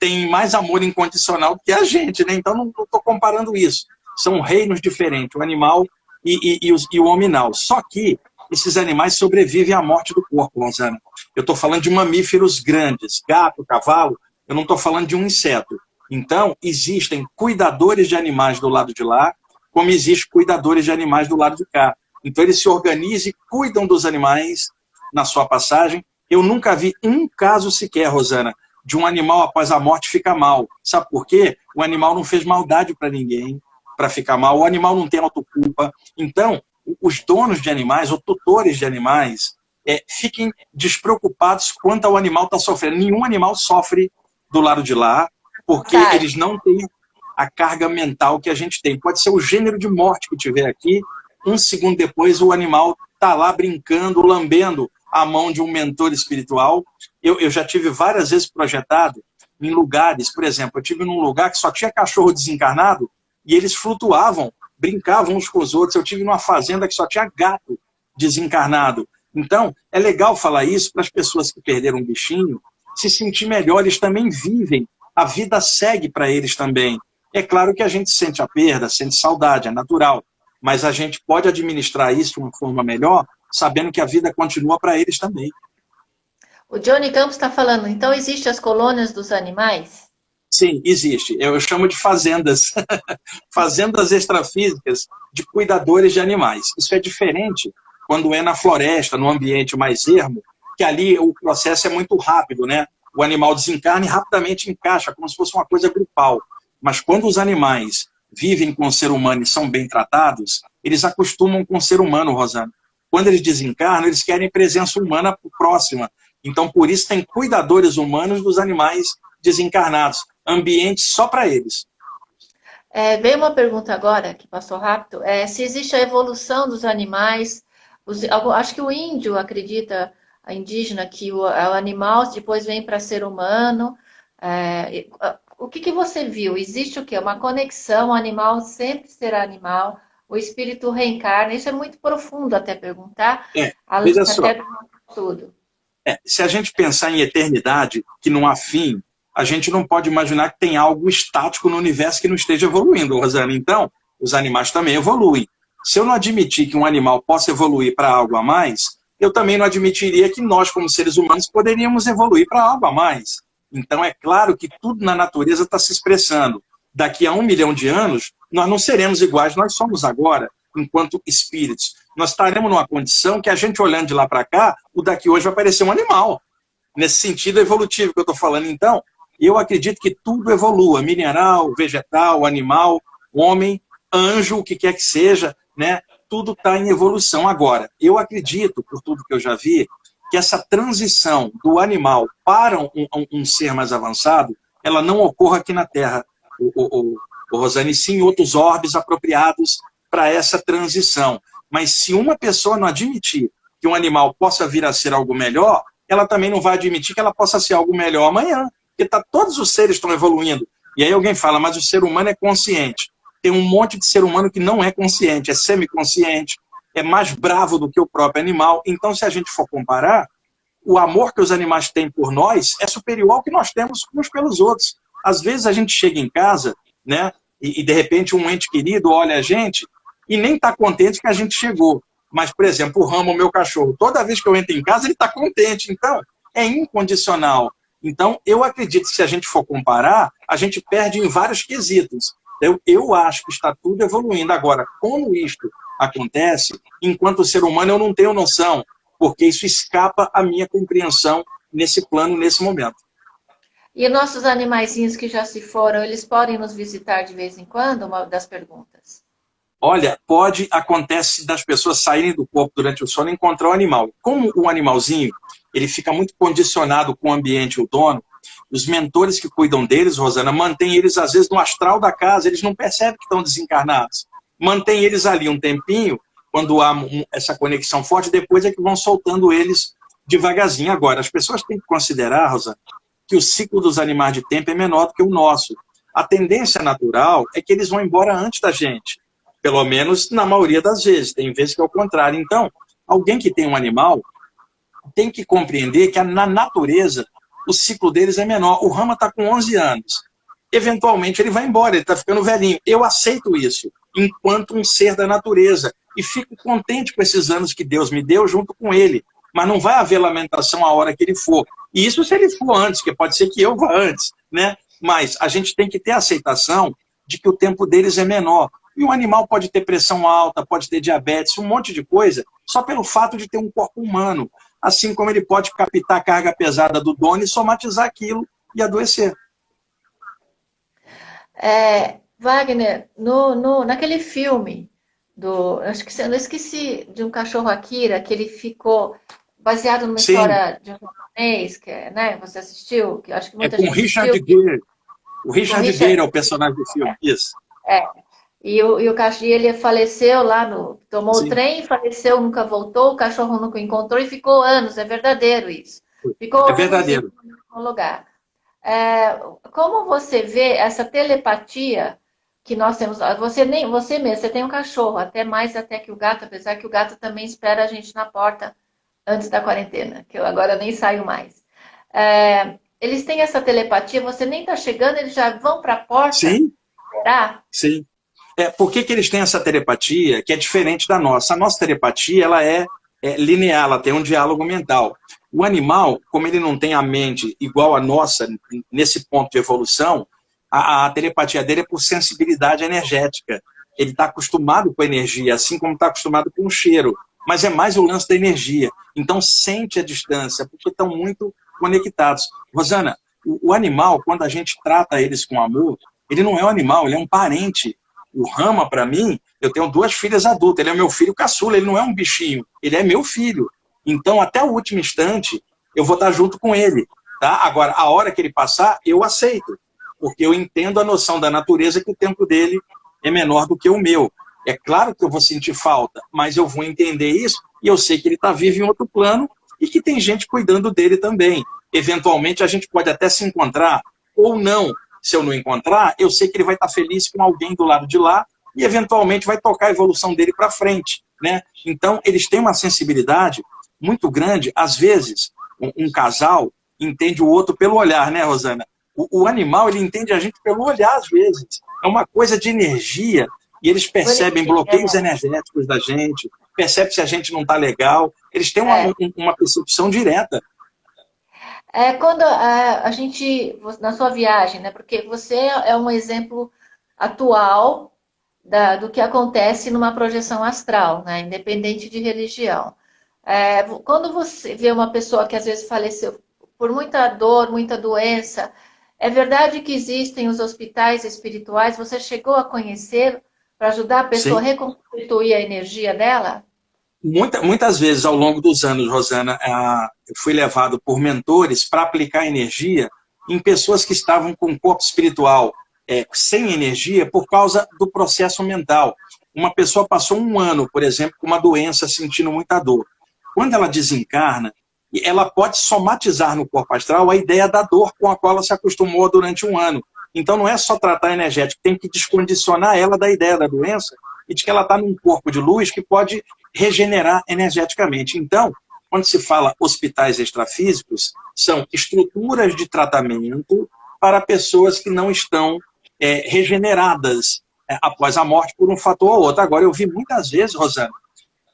têm mais amor incondicional do que a gente, né? Então não estou comparando isso. São reinos diferentes, o animal e o hominal. Só que esses animais sobrevivem à morte do corpo, Rosana. Eu estou falando de mamíferos grandes, gato, cavalo, eu não estou falando de um inseto. Então, existem cuidadores de animais do lado de lá, como existem cuidadores de animais do lado de cá. Então, eles se organizam e cuidam dos animais na sua passagem. Eu nunca vi um caso sequer, Rosana, de um animal após a morte ficar mal. Sabe por quê? O animal não fez maldade para ninguém. para ficar mal, o animal não tem autoculpa. Então, os donos de animais, ou tutores de animais, fiquem despreocupados quanto ao animal está sofrendo. Nenhum animal sofre do lado de lá, porque eles não têm a carga mental que a gente tem. Pode ser o gênero de morte que tiver aqui, um segundo depois o animal está lá brincando, lambendo a mão de um mentor espiritual. Eu já tive várias vezes projetado em lugares, por exemplo, eu tive num lugar que só tinha cachorro desencarnado e eles flutuavam, brincavam uns com os outros. Eu tive numa fazenda que só tinha gato desencarnado. Então, é legal falar isso para as pessoas que perderam um bichinho se sentir melhor. Eles também vivem, a vida segue para eles também. É claro que a gente sente a perda, sente saudade, é natural, mas a gente pode administrar isso de uma forma melhor, sabendo que a vida continua para eles também. O Johnny Campos está falando, então existem as colônias dos animais? Sim, existe. Eu chamo de fazendas. Fazendas extrafísicas de cuidadores de animais. Isso é diferente quando é na floresta, no ambiente mais ermo, que ali o processo é muito rápido, né? O animal desencarna e rapidamente encaixa, como se fosse uma coisa grupal. Mas quando os animais vivem com o ser humano e são bem tratados, eles acostumam com o ser humano, Rosana. Quando eles desencarnam, eles querem presença humana próxima. Então, por isso, tem cuidadores humanos dos animais desencarnados. Ambientes só para eles. Veio uma pergunta agora, que passou rápido, se existe a evolução dos animais. Acho que o índio acredita, a indígena, que o animal depois vem para ser humano. O que você viu? Existe o quê? Uma conexão, o animal sempre será animal, o espírito reencarna. Isso é muito profundo até perguntar, além Veja só. até tudo. Se a gente pensar em eternidade, que não há fim, a gente não pode imaginar que tem algo estático no universo que não esteja evoluindo, Rosana. Então, os animais também evoluem. Se eu não admitir que um animal possa evoluir para algo a mais, eu também não admitiria que nós, como seres humanos, poderíamos evoluir para algo a mais. Então, é claro que tudo na natureza está se expressando. Daqui a 1 milhão de anos, nós não seremos iguais, nós somos agora, enquanto espíritos. Nós estaremos numa condição que a gente olhando de lá para cá, o daqui hoje vai parecer um animal. Nesse sentido evolutivo que eu estou falando. Então, eu acredito que tudo evolua, mineral, vegetal, animal, homem, anjo, o que quer que seja, né? Tudo está em evolução agora. Eu acredito, por tudo que eu já vi, que essa transição do animal para um ser mais avançado, ela não ocorra aqui na Terra, o Rosane, sim em outros orbes apropriados para essa transição. Mas se uma pessoa não admitir que um animal possa vir a ser algo melhor, ela também não vai admitir que ela possa ser algo melhor amanhã. Porque todos os seres estão evoluindo. E aí alguém fala, mas o ser humano é consciente. Tem um monte de ser humano que não é consciente, é semiconsciente, é mais bravo do que o próprio animal. Então, se a gente for comparar, o amor que os animais têm por nós é superior ao que nós temos uns pelos outros. Às vezes a gente chega em casa, né, e de repente um ente querido olha a gente e nem está contente que a gente chegou. Mas, por exemplo, o Ramo, o meu cachorro, toda vez que eu entro em casa, ele está contente. Então, é incondicional. Então, eu acredito que se a gente for comparar, a gente perde em vários quesitos. Eu acho que está tudo evoluindo. Agora, como isto acontece, enquanto ser humano eu não tenho noção, porque isso escapa à minha compreensão nesse plano, nesse momento. E nossos animaizinhos que já se foram, eles podem nos visitar de vez em quando? Uma das perguntas. Olha, acontece das pessoas saírem do corpo durante o sono e encontrar o animal. Como o animalzinho, ele fica muito condicionado com o ambiente e o dono, os mentores que cuidam deles, Rosana, mantêm eles, às vezes, no astral da casa, eles não percebem que estão desencarnados. Mantêm eles ali um tempinho, quando há essa conexão forte, depois é que vão soltando eles devagarzinho. Agora, as pessoas têm que considerar, Rosana, que o ciclo dos animais de tempo é menor do que o nosso. A tendência natural é que eles vão embora antes da gente. Pelo menos na maioria das vezes. Tem vezes que é o contrário. Então, alguém que tem um animal tem que compreender que na natureza o ciclo deles é menor. O Rama está com 11 anos. Eventualmente ele vai embora, ele está ficando velhinho. Eu aceito isso enquanto um ser da natureza. E fico contente com esses anos que Deus me deu junto com ele. Mas não vai haver lamentação a hora que ele for. E isso se ele for antes, que pode ser que eu vá antes, né? Mas a gente tem que ter a aceitação de que o tempo deles é menor. E o animal pode ter pressão alta, pode ter diabetes, um monte de coisa, só pelo fato de ter um corpo humano. Assim como ele pode captar a carga pesada do dono e somatizar aquilo e adoecer. Wagner, naquele filme acho que eu não esqueci de um cachorro Akira, que ele ficou baseado numa Sim, história de um japonês, que é, né? Você assistiu? Que eu acho que é muita com gente Richard assistiu. Gere. O Com Richard Gere Richard. é o personagem do filme. Isso. É. E o cachorro, ele faleceu lá tomou o Sim, trem, faleceu, nunca voltou, o cachorro nunca encontrou e ficou anos. É verdadeiro isso. Ficou é anos em verdadeiro. um lugar. É, como você vê essa telepatia que nós temos? Você mesmo, você tem um cachorro, até que o gato, apesar que o gato também espera a gente na porta antes da quarentena, que eu agora nem saio mais. Eles têm essa telepatia, você nem está chegando, eles já vão para a porta, Sim, será? sim. Por que eles têm essa telepatia que é diferente da nossa? A nossa telepatia ela é linear, ela tem um diálogo mental. O animal, como ele não tem a mente igual a nossa, nesse ponto de evolução, a telepatia dele é por sensibilidade energética. Ele está acostumado com a energia, assim como está acostumado com o cheiro. Mas é mais o lance da energia. Então sente a distância, porque estão muito conectados. Rosana, o animal, quando a gente trata eles com amor, ele não é um animal, ele é um parente. O Rama, para mim, eu tenho 2 filhas adultas, ele é meu filho caçula, ele não é um bichinho, ele é meu filho. Então, até o último instante, eu vou estar junto com ele. Tá? Agora, a hora que ele passar, eu aceito, porque eu entendo a noção da natureza que o tempo dele é menor do que o meu. É claro que eu vou sentir falta, mas eu vou entender isso e eu sei que ele está vivo em outro plano e que tem gente cuidando dele também. Eventualmente, a gente pode até se encontrar ou não. Se eu não encontrar, eu sei que ele vai estar feliz com alguém do lado de lá e, eventualmente, vai tocar a evolução dele para frente. Né? Então, eles têm uma sensibilidade muito grande. Às vezes, um casal entende o outro pelo olhar, né, Rosana? O animal, ele entende a gente pelo olhar, às vezes. É uma coisa de energia e eles percebem Bonitinha, bloqueios né? energéticos da gente, percebem se a gente não está legal. Eles têm uma percepção direta. Quando a gente, na sua viagem, né? Porque você é um exemplo atual do que acontece numa projeção astral, né? Independente de religião. Quando você vê uma pessoa que às vezes faleceu por muita dor, muita doença, é verdade que existem os hospitais espirituais? Você chegou a conhecer para ajudar a pessoa a Sim. reconstituir a energia dela? Muitas vezes ao longo dos anos, Rosana, eu fui levado por mentores para aplicar energia em pessoas que estavam com o corpo espiritual sem energia por causa do processo mental. Uma pessoa passou um ano, por exemplo, com uma doença, sentindo muita dor. Quando ela desencarna, ela pode somatizar no corpo astral a ideia da dor com a qual ela se acostumou durante um ano. Então não é só tratar energético, tem que descondicionar ela da ideia da doença e de que ela está num corpo de luz que pode regenerar energeticamente. Então, quando se fala hospitais extrafísicos, são estruturas de tratamento para pessoas que não estão regeneradas após a morte por um fator ou outro. Agora, eu vi muitas vezes, Rosana,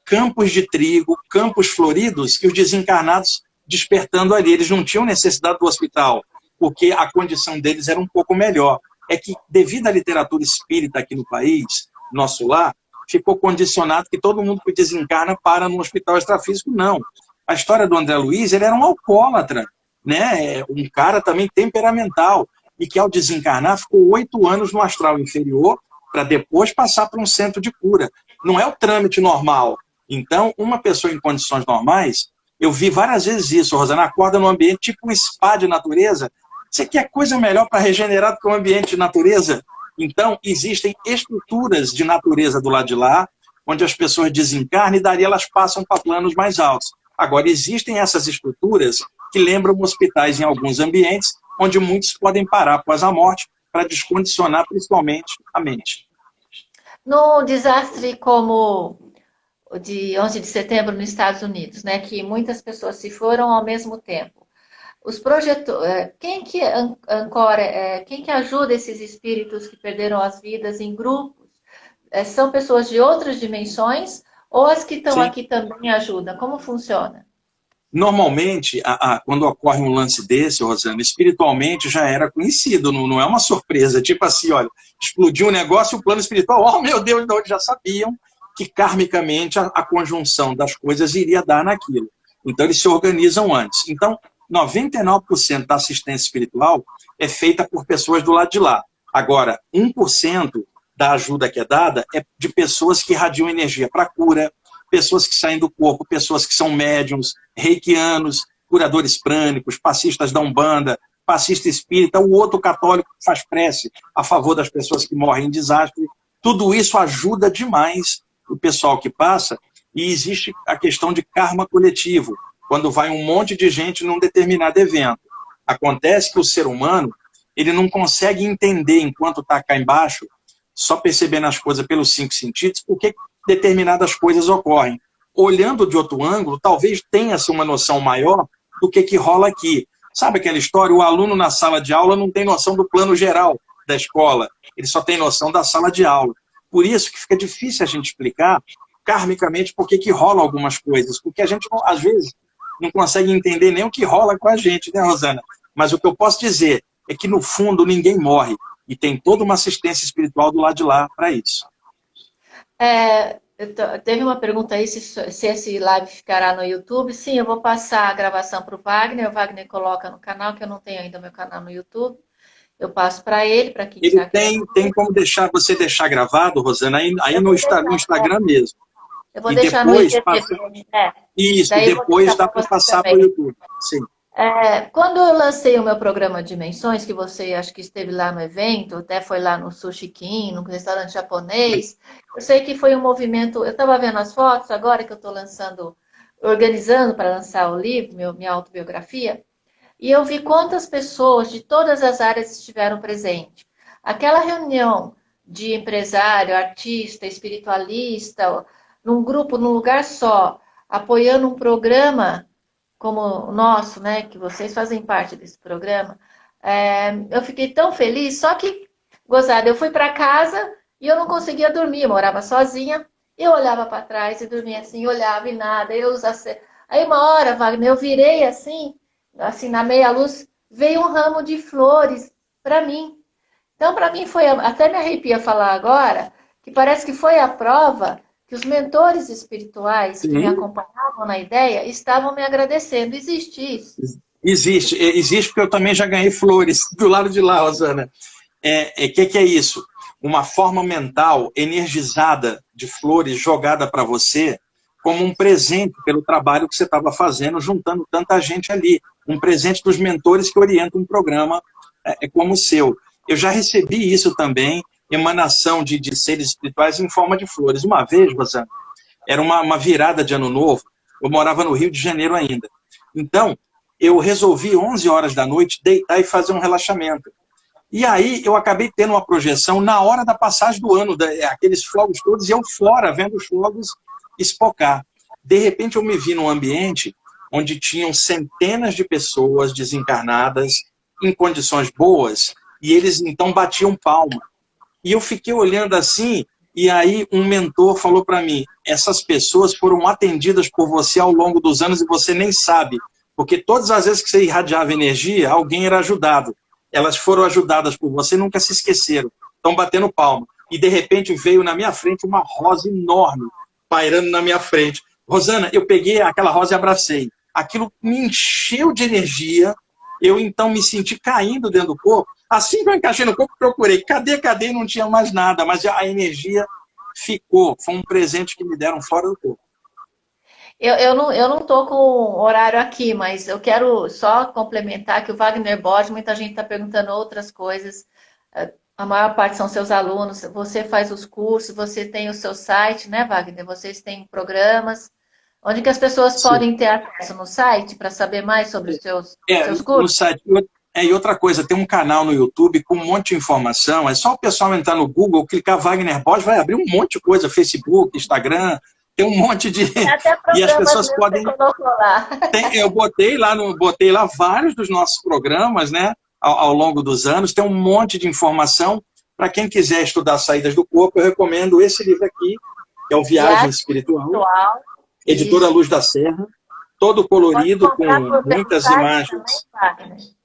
campos de trigo, campos floridos, e os desencarnados despertando ali. Eles não tinham necessidade do hospital, porque a condição deles era um pouco melhor. É que, devido à literatura espírita aqui no país, nosso lar, ficou condicionado que todo mundo que desencarna para no hospital extrafísico. Não. A história do André Luiz, ele era um alcoólatra, né? Um cara também temperamental, e que ao desencarnar ficou 8 anos no astral inferior para depois passar para um centro de cura. Não é o trâmite normal. Então, uma pessoa em condições normais, eu vi várias vezes isso, Rosana, acorda num ambiente tipo um spa de natureza. Você quer coisa melhor para regenerar do que um ambiente de natureza? Então, existem estruturas de natureza do lado de lá, onde as pessoas desencarnam e dali elas passam para planos mais altos. Agora, existem essas estruturas que lembram hospitais em alguns ambientes, onde muitos podem parar após a morte para descondicionar principalmente a mente. Num desastre como o de 11 de setembro nos Estados Unidos, né, que muitas pessoas se foram ao mesmo tempo. Os projetores, quem que ancora, quem que ajuda esses espíritos que perderam as vidas em grupos? São pessoas de outras dimensões ou as que estão Sim. aqui também ajudam? Como funciona? Normalmente, quando ocorre um lance desse, Rosana, espiritualmente já era conhecido, não é uma surpresa. Tipo assim, olha, explodiu um negócio e o plano espiritual, oh meu Deus, não, eles já sabiam que karmicamente a conjunção das coisas iria dar naquilo. Então, eles se organizam antes. Então, 99% da assistência espiritual é feita por pessoas do lado de lá. Agora, 1% da ajuda que é dada é de pessoas que irradiam energia para cura, pessoas que saem do corpo, pessoas que são médiums, reikianos, curadores prânicos, passistas da Umbanda, passista espírita, o outro católico que faz prece a favor das pessoas que morrem em desastre. Tudo isso ajuda demais o pessoal que passa, e existe a questão de karma coletivo, quando vai um monte de gente num determinado evento. Acontece que o ser humano ele não consegue entender, enquanto está cá embaixo, só percebendo as coisas pelos 5 sentidos, por que determinadas coisas ocorrem. Olhando de outro ângulo, talvez tenha-se uma noção maior do que rola aqui. Sabe aquela história? O aluno na sala de aula não tem noção do plano geral da escola, ele só tem noção da sala de aula. Por isso que fica difícil a gente explicar karmicamente por que rola algumas coisas, porque a gente, às vezes, não consegue entender nem o que rola com a gente, né, Rosana? Mas o que eu posso dizer é que, no fundo, ninguém morre, e tem toda uma assistência espiritual do lado de lá para isso. Teve uma pergunta aí se esse live ficará no YouTube. Sim, eu vou passar a gravação para o Wagner coloca no canal, que eu não tenho ainda meu canal no YouTube. Eu passo para ele, para quem ele tem como você deixar gravado, Rosana, aí no Instagram mesmo. Eu vou deixar no IGTV. Isso, e depois dá para passar para o YouTube. Sim. Quando eu lancei o meu programa Dimensões, que você acho que esteve lá no evento, até foi lá no Sushi King, no restaurante japonês, eu sei que foi um movimento, eu estava vendo as fotos agora que eu estou organizando para lançar o livro, minha autobiografia, e eu vi quantas pessoas de todas as áreas estiveram presentes. Aquela reunião de empresário, artista, espiritualista, num grupo, num lugar só, apoiando um programa como o nosso, né, que vocês fazem parte desse programa, eu fiquei tão feliz, só que, gozada, eu fui para casa e eu não conseguia dormir, eu morava sozinha, eu olhava para trás e dormia assim, olhava e nada, aí uma hora, Wagner, eu virei assim na meia luz, veio um ramo de flores para mim. Então, para mim foi, até me arrepia falar agora, que parece que foi a prova que os mentores espirituais que me acompanhavam na ideia estavam me agradecendo. Existe isso? Existe porque eu também já ganhei flores do lado de lá, Rosana. Que é isso? Uma forma mental energizada de flores jogada para você como um presente pelo trabalho que você estava fazendo, juntando tanta gente ali. Um presente dos mentores que orientam um programa como o seu. Eu já recebi isso também, emanação de seres espirituais em forma de flores. Uma vez, Rosana, era uma virada de ano novo, eu morava no Rio de Janeiro ainda. Então, eu resolvi 11 horas da noite deitar e fazer um relaxamento. E aí eu acabei tendo uma projeção na hora da passagem do ano, aqueles fogos todos, e eu fora, vendo os fogos espocar. De repente eu me vi num ambiente onde tinham centenas de pessoas desencarnadas em condições boas, e eles então batiam palma. E eu fiquei olhando assim, e aí um mentor falou para mim, essas pessoas foram atendidas por você ao longo dos anos e você nem sabe, porque todas as vezes que você irradiava energia, alguém era ajudado. Elas foram ajudadas por você e nunca se esqueceram. Estão batendo palma. E de repente veio na minha frente uma rosa enorme, pairando na minha frente. Rosana, eu peguei aquela rosa e abracei. Aquilo me encheu de energia, eu então me senti caindo dentro do corpo. Assim que eu encaixei no corpo, procurei. Cadê? E não tinha mais nada, mas a energia ficou. Foi um presente que me deram fora do corpo. Eu não estou com horário aqui, mas eu quero só complementar que o Wagner Borges, muita gente está perguntando outras coisas. A maior parte são seus alunos. Você faz os cursos, você tem o seu site, né, Wagner? Vocês têm programas. Onde que as pessoas podem ter acesso no site para saber mais sobre os seus cursos? No site. E outra coisa, tem um canal no YouTube com um monte de informação. É só o pessoal entrar no Google, clicar Wagner Borges, vai abrir um monte de coisa. Facebook, Instagram, tem um monte de... E as pessoas podem... Eu botei lá vários dos nossos programas, né? Ao longo dos anos. Tem um monte de informação. Para quem quiser estudar Saídas do Corpo, eu recomendo esse livro aqui, que é o Viagem Espiritual. Editora Luz da Serra, todo colorido, com muitas imagens. Também,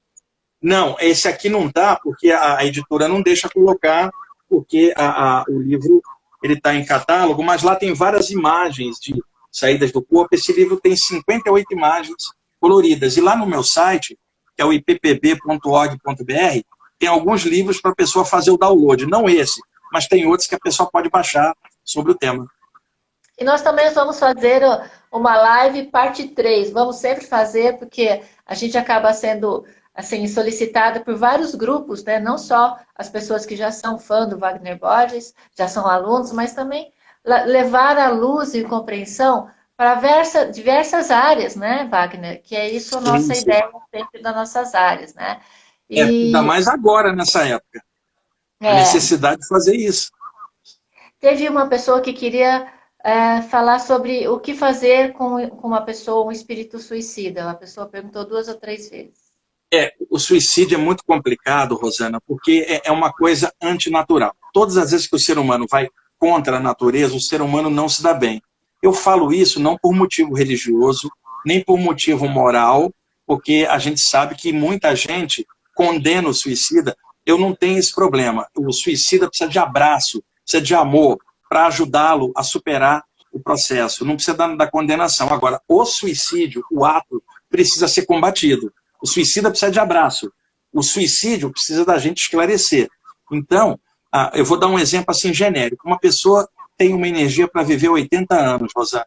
não, esse aqui não tá, porque a editora não deixa colocar, porque o livro está em catálogo, mas lá tem várias imagens de Saídas do Corpo. Esse livro tem 58 imagens coloridas. E lá no meu site, que é o ippb.org.br, tem alguns livros para a pessoa fazer o download, não esse, mas tem outros que a pessoa pode baixar sobre o tema. E nós também vamos fazer uma live parte 3. Vamos sempre fazer, porque a gente acaba sendo assim, solicitado por vários grupos, né? Não só as pessoas que já são fã do Wagner Borges, já são alunos, mas também levar a luz e compreensão para diversas áreas, né, Wagner? Que é isso a nossa Sim. ideia sempre das nossas áreas, né? Ainda mais agora, nessa época. A necessidade de fazer isso. Teve uma pessoa que queria falar sobre o que fazer com uma pessoa, um espírito suicida. A pessoa perguntou 2 ou 3 vezes. O suicídio é muito complicado, Rosana, porque é uma coisa antinatural. Todas as vezes que o ser humano vai contra a natureza, o ser humano não se dá bem. Eu falo isso não por motivo religioso, nem por motivo moral, porque a gente sabe que muita gente condena o suicida. Eu não tenho esse problema. O suicida precisa de abraço, precisa de amor, para ajudá-lo a superar o processo. Não precisa da condenação. Agora, o suicídio, o ato, precisa ser combatido. O suicida precisa de abraço. O suicídio precisa da gente esclarecer. Então, eu vou dar um exemplo assim genérico. Uma pessoa tem uma energia para viver 80 anos, Rosana.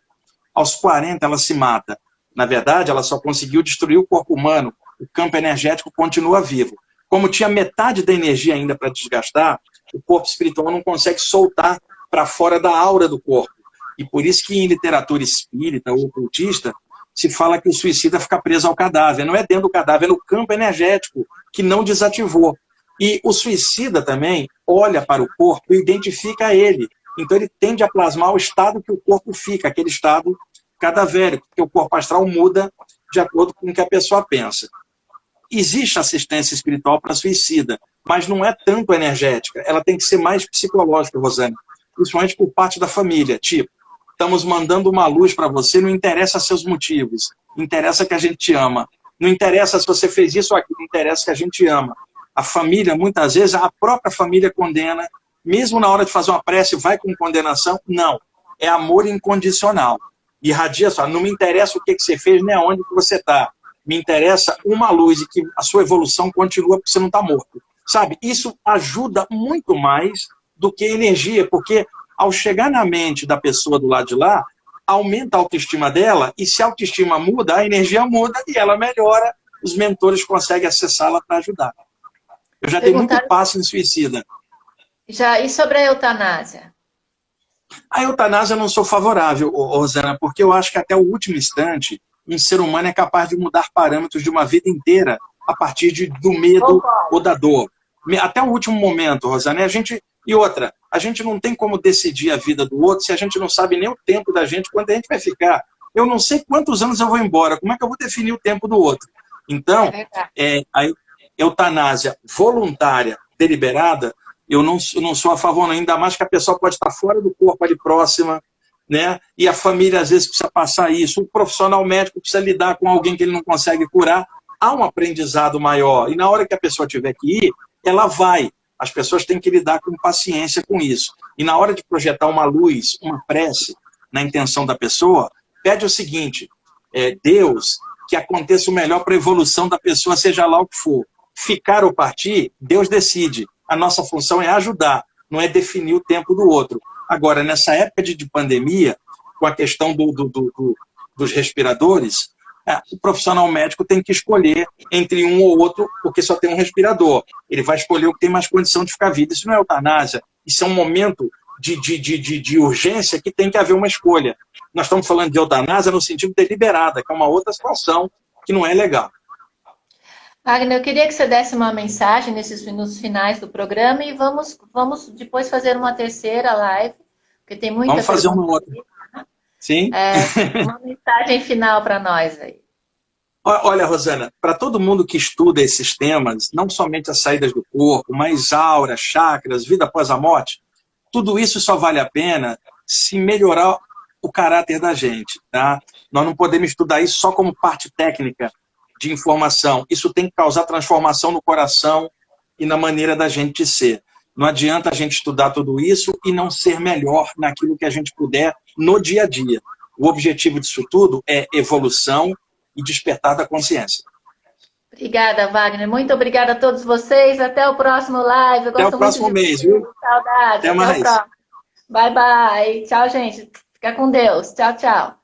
Aos 40 ela se mata. Na verdade, ela só conseguiu destruir o corpo humano. O campo energético continua vivo. Como tinha metade da energia ainda para desgastar, o corpo espiritual não consegue soltar para fora da aura do corpo. E por isso que em literatura espírita ou ocultista, se fala que o suicida fica preso ao cadáver. Não é dentro do cadáver, é no campo energético, que não desativou. E o suicida também olha para o corpo e identifica ele. Então ele tende a plasmar o estado que o corpo fica, aquele estado cadavérico, porque o corpo astral muda de acordo com o que a pessoa pensa. Existe assistência espiritual para suicida, mas não é tanto energética. Ela tem que ser mais psicológica, Rosane. Principalmente por parte da família. Tipo, estamos mandando uma luz para você, não interessa seus motivos, interessa que a gente te ama. Não interessa se você fez isso ou aquilo, interessa que a gente ama. A família, muitas vezes, a própria família condena, mesmo na hora de fazer uma prece, vai com condenação? Não. É amor incondicional. Irradia só, não me interessa o que você fez, nem aonde que você está. Me interessa uma luz e que a sua evolução continua porque você não está morto. Sabe? Isso ajuda muito mais do que energia, porque ao chegar na mente da pessoa do lado de lá, aumenta a autoestima dela, e se a autoestima muda, a energia muda e ela melhora, os mentores conseguem acessá-la para ajudar. Eu já dei muito passo em suicida. E sobre a eutanásia? A eutanásia eu não sou favorável, Rosana, porque eu acho que até o último instante, um ser humano é capaz de mudar parâmetros de uma vida inteira a partir do medo ou da dor. Até o último momento, Rosana, e outra, a gente não tem como decidir a vida do outro se a gente não sabe nem o tempo da gente, quando a gente vai ficar. Eu não sei quantos anos eu vou embora, como é que eu vou definir o tempo do outro? Então, a eutanásia voluntária, deliberada, eu não sou a favor, não. Ainda mais que a pessoa pode estar fora do corpo ali próxima, né? E a família às vezes precisa passar isso, o profissional médico precisa lidar com alguém que ele não consegue curar, há um aprendizado maior, e na hora que a pessoa tiver que ir, ela vai. As pessoas têm que lidar com paciência com isso. E na hora de projetar uma luz, uma prece na intenção da pessoa, pede o seguinte, Deus, que aconteça o melhor para a evolução da pessoa, seja lá o que for. Ficar ou partir, Deus decide. A nossa função é ajudar, não é definir o tempo do outro. Agora, nessa época de pandemia, com a questão dos respiradores, o profissional médico tem que escolher entre um ou outro, porque só tem um respirador. Ele vai escolher o que tem mais condição de ficar vivo. Isso não é eutanásia, isso é um momento de urgência que tem que haver uma escolha. Nós estamos falando de eutanásia no sentido deliberada, que é uma outra situação que não é legal. Wagner, eu queria que você desse uma mensagem nesses minutos finais do programa e vamos depois fazer uma terceira live, porque tem muita Vamos fazer uma outra. Sim. Uma mensagem final para nós aí. Olha, Rosana, para todo mundo que estuda esses temas, não somente as saídas do corpo, mas aura, chakras, vida após a morte, tudo isso só vale a pena se melhorar o caráter da gente, tá? Nós não podemos estudar isso só como parte técnica de informação. Isso tem que causar transformação no coração e na maneira da gente ser. Não adianta a gente estudar tudo isso e não ser melhor naquilo que a gente puder no dia a dia. O objetivo disso tudo é evolução e despertar da consciência. Obrigada, Wagner. Muito obrigada a todos vocês. Até o próximo live. Eu Até o gosto muito próximo de mês, vocês. viu? Saudades. Até Até o mais. próximo. Bye, bye. Tchau, gente. Fica com Deus. Tchau, tchau.